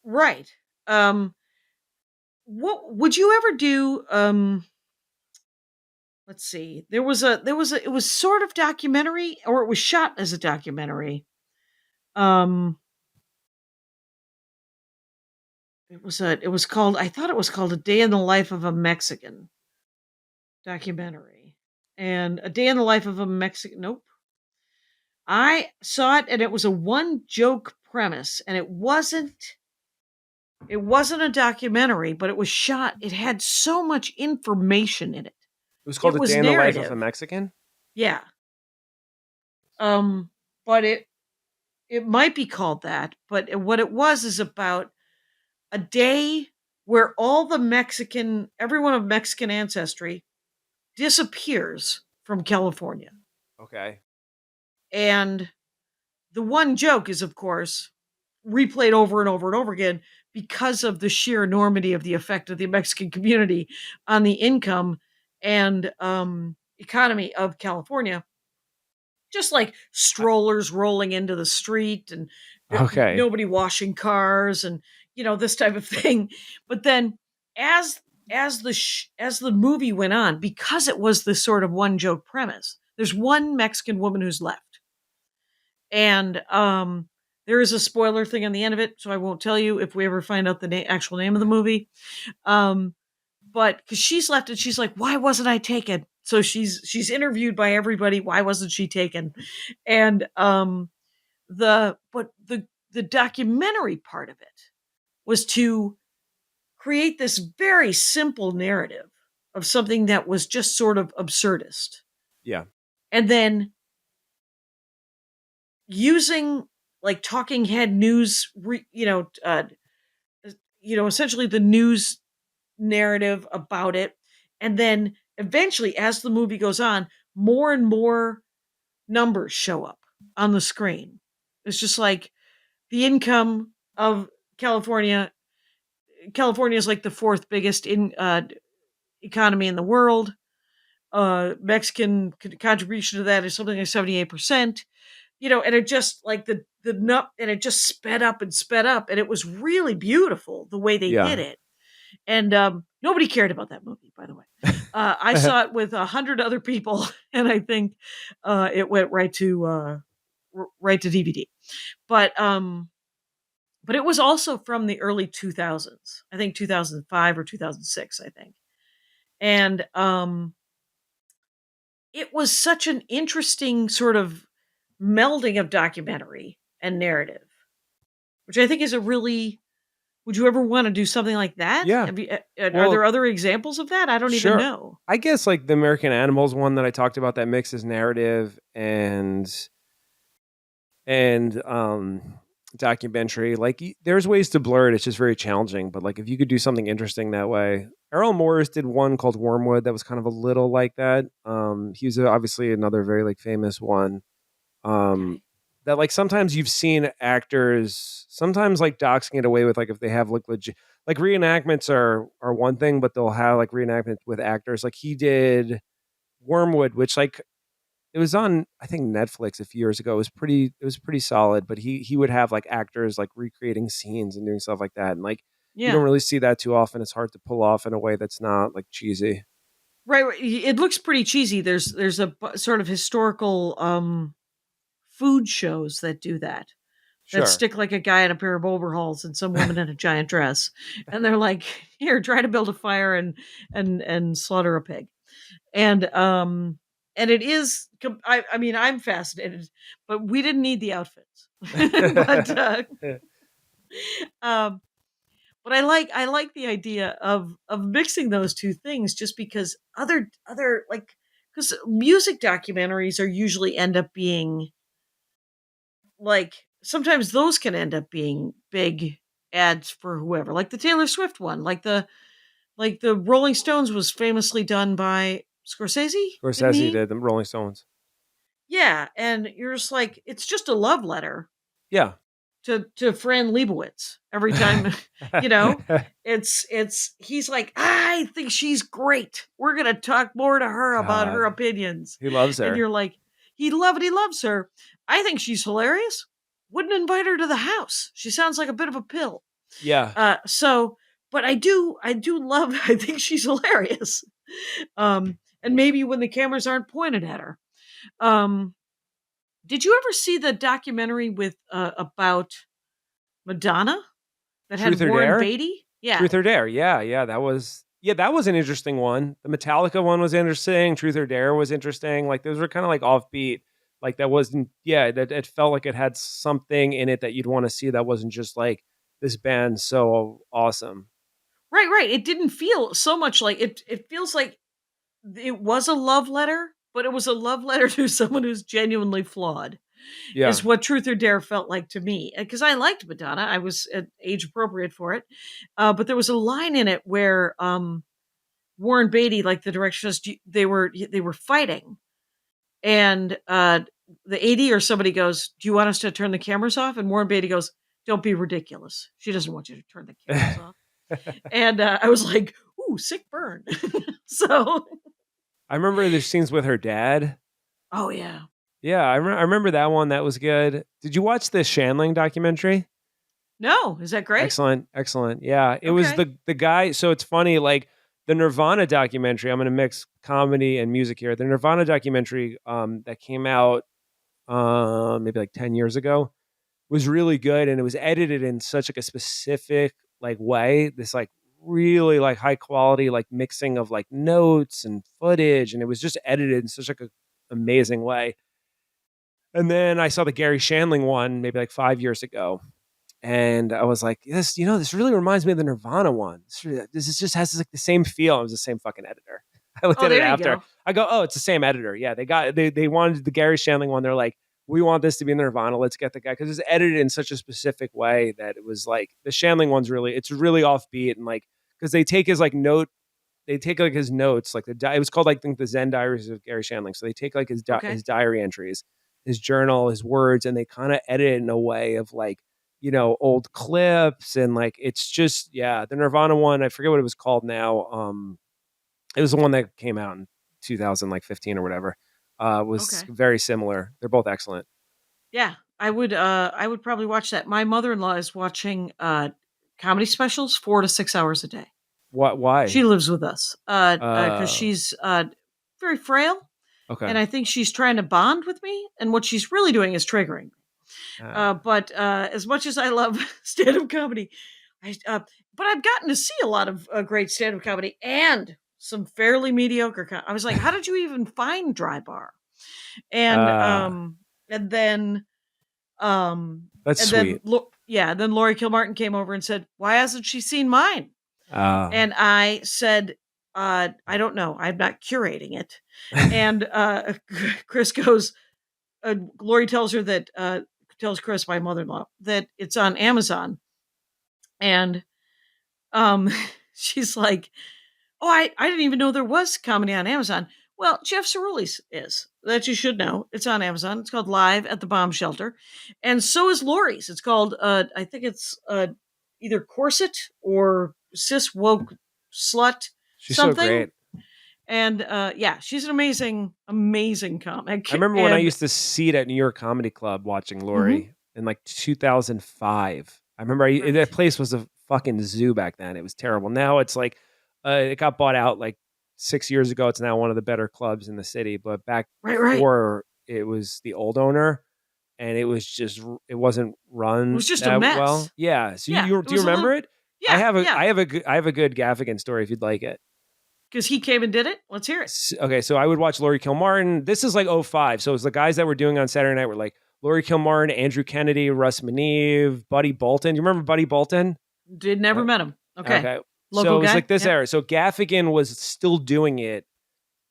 [SPEAKER 3] Right. What would you ever do? Let's see. It was sort of documentary, or it was shot as a documentary. Um, it was called, I thought it was called A Day in the Life of a Mexican documentary. And A Day in the Life of a Mexican, nope. I saw it and it was a one joke premise, and it wasn't a documentary, but it was shot. It had so much information in it.
[SPEAKER 4] it was called
[SPEAKER 3] It
[SPEAKER 4] A
[SPEAKER 3] was
[SPEAKER 4] Day in the Life of a
[SPEAKER 3] narrative.
[SPEAKER 4] Mexican.
[SPEAKER 3] Yeah. But it might be called that, but what it was is about a day where everyone of Mexican ancestry disappears from California.
[SPEAKER 4] Okay.
[SPEAKER 3] And the one joke is, of course, replayed over and over and over again because of the sheer enormity of the effect of the Mexican community on the income and economy of California. Just like strollers rolling into the street and
[SPEAKER 4] Okay.
[SPEAKER 3] nobody washing cars and this type of thing. But then as as the movie went on, because it was this sort of one joke premise, there's one Mexican woman who's left, and there is a spoiler thing on the end of it, so I won't tell you if we ever find out the actual name of the movie. Um, but because she's left and she's like, why wasn't I taken? So she's interviewed by everybody. Why wasn't she taken? And the documentary part of it was to create this very simple narrative of something that was just sort of absurdist.
[SPEAKER 4] Yeah.
[SPEAKER 3] And then using like talking head news, essentially the news narrative about it. And then eventually, as the movie goes on, more and more numbers show up on the screen. It's just like the income of California. California is like the fourth biggest economy in the world. Mexican contribution to that is something like 78%. And it just like the nut, and it just sped up, and it was really beautiful the way they did
[SPEAKER 4] Yeah.
[SPEAKER 3] it. And nobody cared about that movie, by the way. I saw it with 100 other people, and I think it went right to DVD. But it was also from the early 2000s. I think 2005 or 2006. I think, and it was such an interesting sort of melding of documentary and narrative, which I think is a really. Would you ever want to do something like that?
[SPEAKER 4] Yeah.
[SPEAKER 3] Have you, are
[SPEAKER 4] Well,
[SPEAKER 3] there other examples of that? I don't even
[SPEAKER 4] sure.
[SPEAKER 3] know.
[SPEAKER 4] I guess like the American Animals one that I talked about that mixes narrative and documentary. Like there's ways to blur it. It's just very challenging. But like if you could do something interesting that way, Errol Morris did one called Wormwood that was kind of a little like that. He was obviously another very like famous one.
[SPEAKER 3] Okay.
[SPEAKER 4] That like sometimes you've seen actors. Sometimes like docs can get away with like if they have like legit like reenactments are one thing, but they'll have like reenactments with actors. Like he did Wormwood, which like it was on I think Netflix a few years ago. It was pretty solid, but he would have like actors like recreating scenes and doing stuff like that. And like you don't
[SPEAKER 3] Yeah.
[SPEAKER 4] really see that too often. It's hard to pull off in a way that's not like cheesy.
[SPEAKER 3] Right. It looks pretty cheesy. There's a sort of historical food shows that do that. That
[SPEAKER 4] Sure.
[SPEAKER 3] stick like a guy in a pair of overalls and some woman in a giant dress, and they're like, "Here, try to build a fire and slaughter a pig." And it is. I mean, I'm fascinated, but we didn't need the outfits. but um, but I like the idea of mixing those two things, just because other like because music documentaries are usually end up being like sometimes those can end up being big ads for whoever, like the Taylor Swift one, like the Rolling Stones was famously done by Scorsese, didn't
[SPEAKER 4] Scorsese
[SPEAKER 3] he?
[SPEAKER 4] did the Rolling Stones.
[SPEAKER 3] Yeah, and you're just like, it's just a love letter
[SPEAKER 4] Yeah.
[SPEAKER 3] to Fran Lebowitz every time, you know. It's he's like, I think she's great. We're gonna talk more to her about her
[SPEAKER 4] God,
[SPEAKER 3] opinions,
[SPEAKER 4] he loves
[SPEAKER 3] and
[SPEAKER 4] her.
[SPEAKER 3] you're like, he loves her. I think she's hilarious. Wouldn't invite her to the house. She sounds like a bit of a pill.
[SPEAKER 4] Yeah.
[SPEAKER 3] But I do love. I think she's hilarious. And maybe when the cameras aren't pointed at her. Um, did you ever see the documentary with about Madonna that
[SPEAKER 4] Truth
[SPEAKER 3] had
[SPEAKER 4] or
[SPEAKER 3] Warren
[SPEAKER 4] Dare?
[SPEAKER 3] Beatty? Yeah.
[SPEAKER 4] Truth or Dare. Yeah, that was an interesting one. The Metallica one was interesting. Truth or Dare was interesting. Like those were kind of like offbeat. Like that wasn't that it felt like it had something in it that you'd want to see that wasn't just like this band's so awesome.
[SPEAKER 3] Right. It didn't feel so much like it. It feels like it was a love letter, but it was a love letter to someone who's genuinely flawed.
[SPEAKER 4] Yeah.
[SPEAKER 3] Is what Truth or Dare felt like to me, because I liked Madonna. I was at age appropriate for it, but there was a line in it where Warren Beatty, like the director, says they were fighting, and the AD or somebody goes, "Do you want us to turn the cameras off?" And Warren Beatty goes, "Don't be ridiculous. She doesn't want you to turn the cameras off." And I was like, "Ooh, sick burn." So,
[SPEAKER 4] I remember there's scenes with her dad.
[SPEAKER 3] oh yeah,
[SPEAKER 4] Yeah, I remember that one. That was good. Did you watch the Shandling documentary?
[SPEAKER 3] no, is that great?
[SPEAKER 4] Excellent. Yeah, it was
[SPEAKER 3] Okay.
[SPEAKER 4] the guy. So it's funny, like the Nirvana documentary. I'm going to mix comedy and music here. The Nirvana documentary that came out maybe like 10 years ago was really good, and it was edited in such like a specific like way. This like really like high quality like mixing of like notes and footage, and it was just edited in such like a amazing way. And then I saw the Gary Shandling one maybe like 5 years ago. And I was like, this really reminds me of the Nirvana one. This is just has like the same feel. It was the same fucking editor. I looked
[SPEAKER 3] Oh,
[SPEAKER 4] at it
[SPEAKER 3] there you
[SPEAKER 4] after.
[SPEAKER 3] go.
[SPEAKER 4] I go, oh, it's the same editor. Yeah, they wanted the Gary Shandling one. They're like, we want this to be Nirvana. Let's get the guy because it's edited in such a specific way that it was like the Shandling one's it's really offbeat and like because they take his like note. They take like his notes, like it was called like I think the Zen Diaries of Gary Shandling. So they take like his
[SPEAKER 3] Okay.
[SPEAKER 4] diary entries, his journal, his words, and they kind of edit it in a way of like old clips and like it's just the Nirvana one. I forget what it was called now. It was the one that came out in 2015 or whatever. Was
[SPEAKER 3] Okay.
[SPEAKER 4] very similar. They're both excellent.
[SPEAKER 3] Yeah, I would probably watch that. My mother-in-law is watching comedy specials 4 to 6 hours a day.
[SPEAKER 4] What? Why?
[SPEAKER 3] She lives with us because
[SPEAKER 4] Uh,
[SPEAKER 3] she's very frail, and
[SPEAKER 4] okay.
[SPEAKER 3] I think she's trying to bond with me. And what she's really doing is triggering. But as much as I love stand-up comedy, but I've gotten to see a lot of great stand-up comedy and some fairly mediocre. I was like, how did you even find Dry Bar? And
[SPEAKER 4] uh,
[SPEAKER 3] and then
[SPEAKER 4] that's
[SPEAKER 3] and then
[SPEAKER 4] sweet.
[SPEAKER 3] then Lori Kilmartin came over and said, "Why hasn't she seen mine?"
[SPEAKER 4] Uh,
[SPEAKER 3] And I said, "I don't know. I'm not curating it." And Chris goes, Lori tells her that tells Chris, my mother-in-law, that it's on Amazon, and um, she's like, "Oh, I didn't even know there was comedy on Amazon." Well, Jeff Cerulli's is. That you should know. It's on Amazon. It's called Live at the Bomb Shelter. And so is Lori's. It's called, I think it's either Corset or Cis Woke Slut
[SPEAKER 4] she's so
[SPEAKER 3] something.
[SPEAKER 4] great.
[SPEAKER 3] And she's an amazing, amazing comic.
[SPEAKER 4] I remember when I
[SPEAKER 3] And
[SPEAKER 4] used to see it at New York Comedy Club watching
[SPEAKER 3] Mhm.
[SPEAKER 4] Lori in like 2005. I remember that
[SPEAKER 3] Right.
[SPEAKER 4] place was a fucking zoo back then. It was terrible. Now it's like it got bought out like 6 years ago. It's now one of the better clubs in the city. But back
[SPEAKER 3] Right.
[SPEAKER 4] before, it was the old owner, and it wasn't
[SPEAKER 3] It
[SPEAKER 4] run
[SPEAKER 3] was just a
[SPEAKER 4] that well.
[SPEAKER 3] mess.
[SPEAKER 4] Yeah. So
[SPEAKER 3] Yeah.
[SPEAKER 4] you
[SPEAKER 3] It
[SPEAKER 4] do you
[SPEAKER 3] was a
[SPEAKER 4] remember
[SPEAKER 3] little,
[SPEAKER 4] it?
[SPEAKER 3] yeah, yeah.
[SPEAKER 4] I have a good Gaffigan story if you'd like it.
[SPEAKER 3] Because he came and did it. Let's hear it.
[SPEAKER 4] Okay, so I would watch Lori Kilmartin. This is like '05. So it was the guys that were doing on Saturday night were like Lori Kilmartin, Andrew Kennedy, Russ Maneve, Buddy Bolton. You remember Buddy Bolton?
[SPEAKER 3] Never
[SPEAKER 4] Uh,
[SPEAKER 3] met him. Okay.
[SPEAKER 4] Okay. So
[SPEAKER 3] Local
[SPEAKER 4] it was
[SPEAKER 3] guy.
[SPEAKER 4] like this
[SPEAKER 3] Yep.
[SPEAKER 4] era. So Gaffigan was still doing it,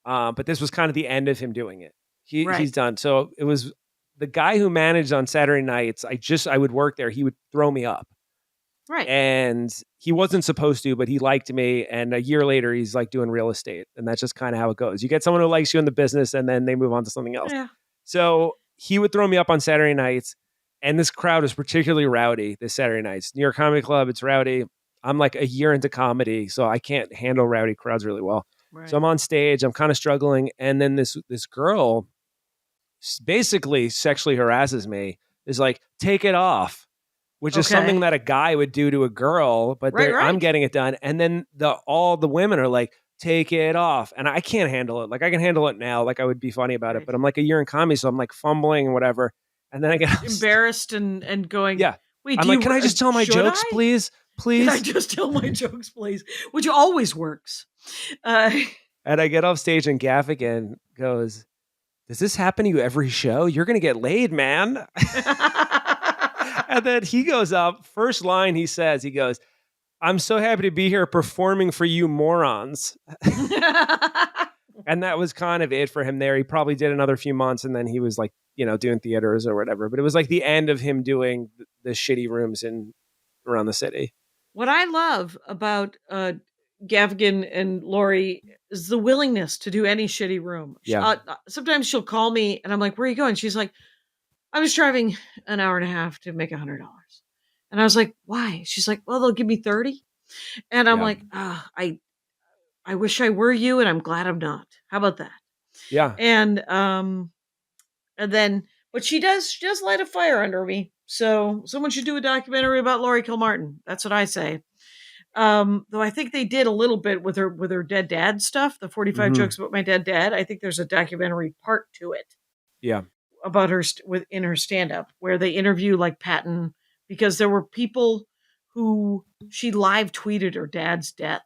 [SPEAKER 4] but this was kind of the end of him doing it. He's
[SPEAKER 3] Right.
[SPEAKER 4] done. So it was the guy who managed on Saturday nights. I would work there. He would throw me up.
[SPEAKER 3] Right.
[SPEAKER 4] And he wasn't supposed to, but he liked me. And a year later, he's like doing real estate. And that's just kind of how it goes. You get someone who likes you in the business and then they move on to something else.
[SPEAKER 3] Yeah.
[SPEAKER 4] So he would throw me up on Saturday nights. And this crowd is particularly rowdy this Saturday nights. New York Comedy Club, it's rowdy. I'm like a year into comedy, so I can't handle rowdy crowds really well. So
[SPEAKER 3] Right.
[SPEAKER 4] I'm on stage, I'm kind of struggling. And then this girl basically sexually harasses me, is like, take it off, which is something
[SPEAKER 3] Okay.
[SPEAKER 4] that a guy would do to a girl, but
[SPEAKER 3] Right.
[SPEAKER 4] I'm
[SPEAKER 3] Right.
[SPEAKER 4] getting it done. And then all the women are like, take it off. And I can't handle it. Like I can handle it now. Like I would be funny about it,
[SPEAKER 3] Right.
[SPEAKER 4] but I'm like a year in comedy. So I'm like fumbling and whatever. And then I get,
[SPEAKER 3] Embarrassed and going,
[SPEAKER 4] yeah,
[SPEAKER 3] wait,
[SPEAKER 4] I'm
[SPEAKER 3] do
[SPEAKER 4] like,
[SPEAKER 3] you,
[SPEAKER 4] can I just tell my
[SPEAKER 3] should
[SPEAKER 4] jokes,
[SPEAKER 3] I?
[SPEAKER 4] please?
[SPEAKER 3] Can I
[SPEAKER 4] Please.
[SPEAKER 3] just tell my jokes, please? Which always works. Uh,
[SPEAKER 4] And I get off stage and Gaffigan goes, does this happen to you every show? You're going to get laid, man. And then he goes up, first line he goes, I'm so happy to be here performing for you morons. And that was kind of it for him there. He probably did another few months and then he was like, doing theaters or whatever. But it was like the end of him doing the shitty rooms around the city.
[SPEAKER 3] What I love about Gaffigan and Lori is the willingness to do any shitty room.
[SPEAKER 4] Yeah.
[SPEAKER 3] Sometimes she'll call me and I'm like, where are you going? She's like, I was driving an hour and a half to make $100. And I was like, why? She's like, well, they'll give me 30. And I'm
[SPEAKER 4] Yeah.
[SPEAKER 3] like, I wish I were you, and I'm glad I'm not. How about that?
[SPEAKER 4] Yeah.
[SPEAKER 3] And then, but she does light a fire under me. So someone should do a documentary about Lori Kilmartin. That's what I say. Though I think they did a little bit with her dead dad stuff, the 45
[SPEAKER 4] Mhm.
[SPEAKER 3] jokes about my dead dad. I think there's a documentary part to it
[SPEAKER 4] Yeah.
[SPEAKER 3] about her within her stand up where they interview like Patton, because there were people who she live tweeted her dad's death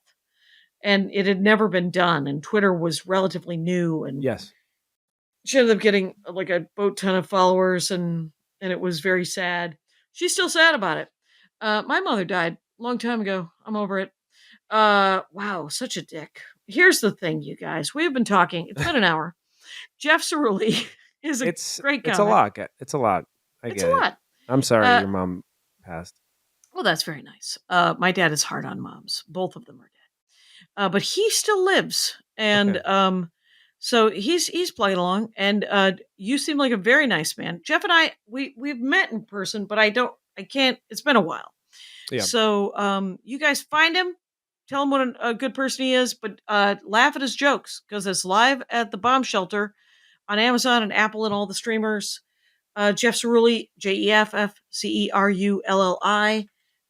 [SPEAKER 3] and it had never been done. And Twitter was relatively new. And
[SPEAKER 4] Yes.
[SPEAKER 3] She ended up getting like a boat ton of followers, and it was very sad. She's still sad about it. My mother died a long time ago. I'm over it. Wow, such a dick. Here's the thing, you guys. We have been talking. It's been an hour. Jeff Cerulli is a great
[SPEAKER 4] It's a
[SPEAKER 3] comic.
[SPEAKER 4] lot. It's a lot. I
[SPEAKER 3] It's
[SPEAKER 4] get
[SPEAKER 3] a
[SPEAKER 4] it.
[SPEAKER 3] lot.
[SPEAKER 4] I'm sorry your mom passed.
[SPEAKER 3] Well, that's very nice. My dad is hard on moms. Both of them are dead. But he still lives. And
[SPEAKER 4] Okay.
[SPEAKER 3] so he's plugging along. And you seem like a very nice man. Jeff and I, we've met in person, but I can't, it's been a while.
[SPEAKER 4] Yeah.
[SPEAKER 3] So you guys find him, tell him what a good person he is, but laugh at his jokes because it's live at the bomb shelter on Amazon and Apple and all the streamers. Jeff Cerulli, JeffCerulli.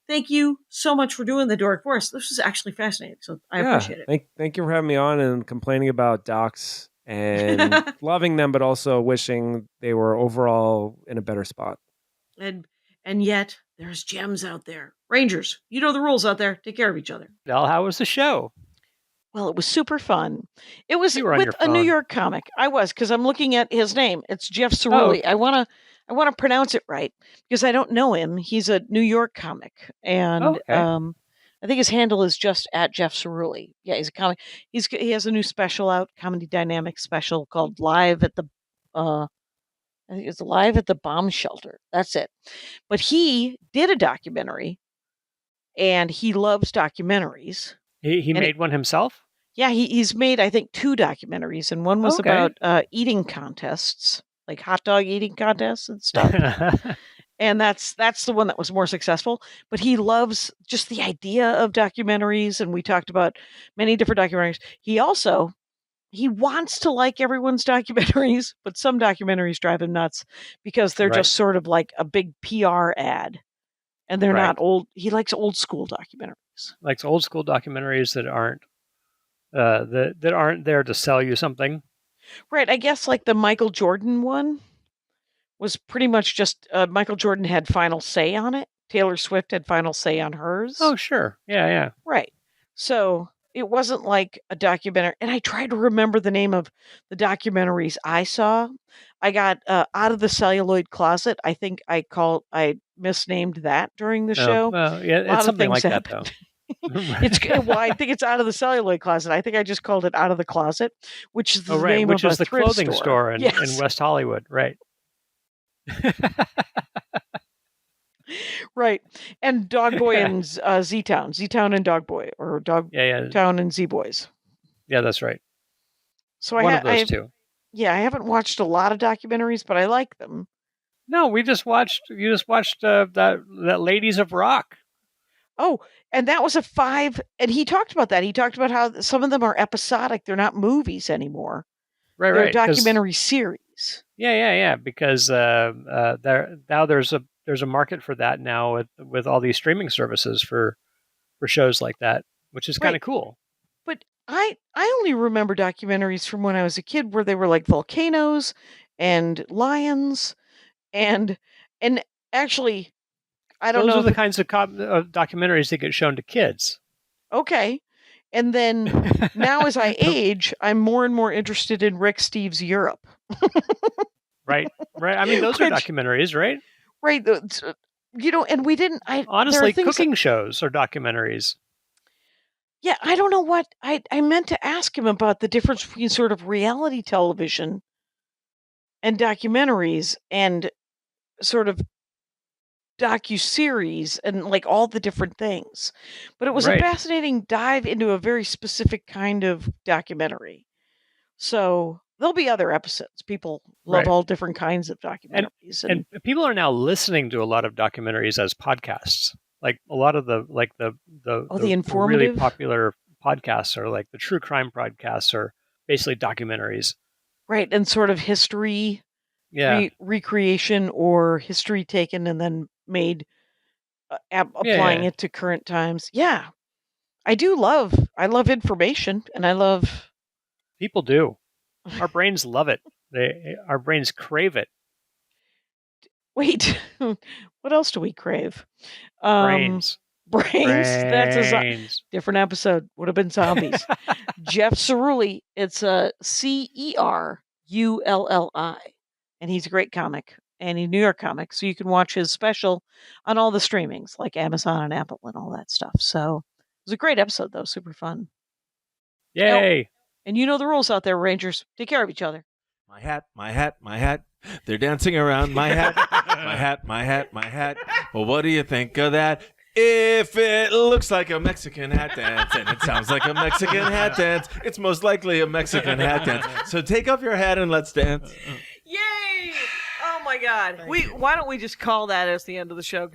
[SPEAKER 3] Thank you so much for doing the Dork Forest. This was actually fascinating, so I appreciate it.
[SPEAKER 4] Thank you for having me on and complaining about docs and loving them, but also wishing they were overall in a better spot.
[SPEAKER 3] And yet there's gems out there. Rangers, you know the rules out there. Take care of each other.
[SPEAKER 5] Well, how was the show?
[SPEAKER 3] Well, it was super fun. It was
[SPEAKER 5] You were on
[SPEAKER 3] with
[SPEAKER 5] your
[SPEAKER 3] a New
[SPEAKER 5] phone.
[SPEAKER 3] York comic. I was because I'm looking at his name. It's Jeff Cerulli.
[SPEAKER 5] okay.
[SPEAKER 3] I wanna pronounce it right because I don't know him. He's a New York comic, and
[SPEAKER 5] Okay.
[SPEAKER 3] I think his handle is just at Jeff Cerulli. Yeah, he's a comic. He has a new special out, Comedy Dynamics special called Live at the. I think it's Live at the Bomb Shelter. That's it. But he did a documentary, and he loves documentaries.
[SPEAKER 5] He
[SPEAKER 3] And
[SPEAKER 5] made one himself?
[SPEAKER 3] Yeah, he's made, I think, 2 documentaries, and one was
[SPEAKER 5] Okay.
[SPEAKER 3] about eating contests, like hot dog eating contests and stuff. And that's the one that was more successful. But he loves just the idea of documentaries, and we talked about many different documentaries. He wants to like everyone's documentaries, but some documentaries drive him nuts because they're
[SPEAKER 5] Right.
[SPEAKER 3] just sort of like a big PR ad, and they're
[SPEAKER 5] Right.
[SPEAKER 3] not old. He likes old school documentaries.
[SPEAKER 5] Like old school documentaries that aren't that aren't there to sell you something.
[SPEAKER 3] Right. I guess like the Michael Jordan one was pretty much just Michael Jordan had final say on it. Taylor Swift had final say on hers.
[SPEAKER 5] Oh, sure. Yeah.
[SPEAKER 3] Right. So it wasn't like a documentary. And I tried to remember the name of the documentaries I saw. I got Out of the Celluloid Closet. I think I misnamed that during the show.
[SPEAKER 5] Well, yeah,
[SPEAKER 3] A lot
[SPEAKER 5] it's
[SPEAKER 3] of
[SPEAKER 5] something
[SPEAKER 3] things
[SPEAKER 5] like that,
[SPEAKER 3] happened.
[SPEAKER 5] though.
[SPEAKER 3] I think it's Out of the Celluloid Closet. I think I just called it Out of the Closet, which is the
[SPEAKER 5] right,
[SPEAKER 3] name
[SPEAKER 5] which
[SPEAKER 3] of
[SPEAKER 5] is
[SPEAKER 3] a
[SPEAKER 5] the
[SPEAKER 3] thrift
[SPEAKER 5] clothing store in
[SPEAKER 3] Yes.
[SPEAKER 5] West Hollywood, right?
[SPEAKER 3] Right. And Dog Boy and Z-Town. Z-Town and Dog Boy, or Dog Town and Z-Boys.
[SPEAKER 5] Yeah, that's right.
[SPEAKER 3] So
[SPEAKER 5] One of those two.
[SPEAKER 3] Yeah, I haven't watched a lot of documentaries, but I like them.
[SPEAKER 5] No, you just watched that Ladies of Rock.
[SPEAKER 3] Oh, and that was a 5, and he talked about that. He talked about how some of them are episodic. They're not movies anymore.
[SPEAKER 5] Right,
[SPEAKER 3] They're
[SPEAKER 5] right.
[SPEAKER 3] documentary series.
[SPEAKER 5] Yeah. Because there's a market for that now with all these streaming services for shows like that, which is kind of cool.
[SPEAKER 3] But I only remember documentaries from when I was a kid where they were like volcanoes and lions and actually I don't know.
[SPEAKER 5] Those are the kinds of documentaries that get shown to kids.
[SPEAKER 3] Okay. And then now as I age, I'm more and more interested in Rick Steves' Europe.
[SPEAKER 5] Right. I mean, those are documentaries, right?
[SPEAKER 3] Right. And we didn't.
[SPEAKER 5] Honestly, cooking shows are documentaries.
[SPEAKER 3] Yeah, I don't know what I meant to ask him about the difference between sort of reality television and documentaries and sort of docuseries and like all the different things. But it was a fascinating dive into a very specific kind of documentary. So there'll be other episodes. People love all different kinds of documentaries.
[SPEAKER 5] And people are now listening to a lot of documentaries as podcasts. Like a lot of the
[SPEAKER 3] informative,
[SPEAKER 5] really popular podcasts are like the true crime podcasts are basically documentaries.
[SPEAKER 3] Right. And sort of history recreation or history taken and then made applying it to current times. Yeah. I love information and I love.
[SPEAKER 5] People do. Our brains love it. Our brains crave it.
[SPEAKER 3] Wait, what else do we crave?
[SPEAKER 5] Brains.
[SPEAKER 3] That's a different episode. Would have been zombies. Jeff Cerulli. It's a CERULLI. Ulli. And he's a great comic. And he's a New York comic. So you can watch his special on all the streamings, like Amazon and Apple and all that stuff. So it was a great episode, though. Super fun.
[SPEAKER 5] Yay!
[SPEAKER 3] And you know the rules out there, Rangers. Take care of each other.
[SPEAKER 6] My hat, my hat, my hat. They're dancing around my hat. My hat, my hat, my hat. Well, what do you think of that? If it looks like a Mexican hat dance and it sounds like a Mexican hat dance, it's most likely a Mexican hat dance. So take off your hat and let's dance.
[SPEAKER 3] Yay! Oh my God. Why don't we just call that as the end of the show?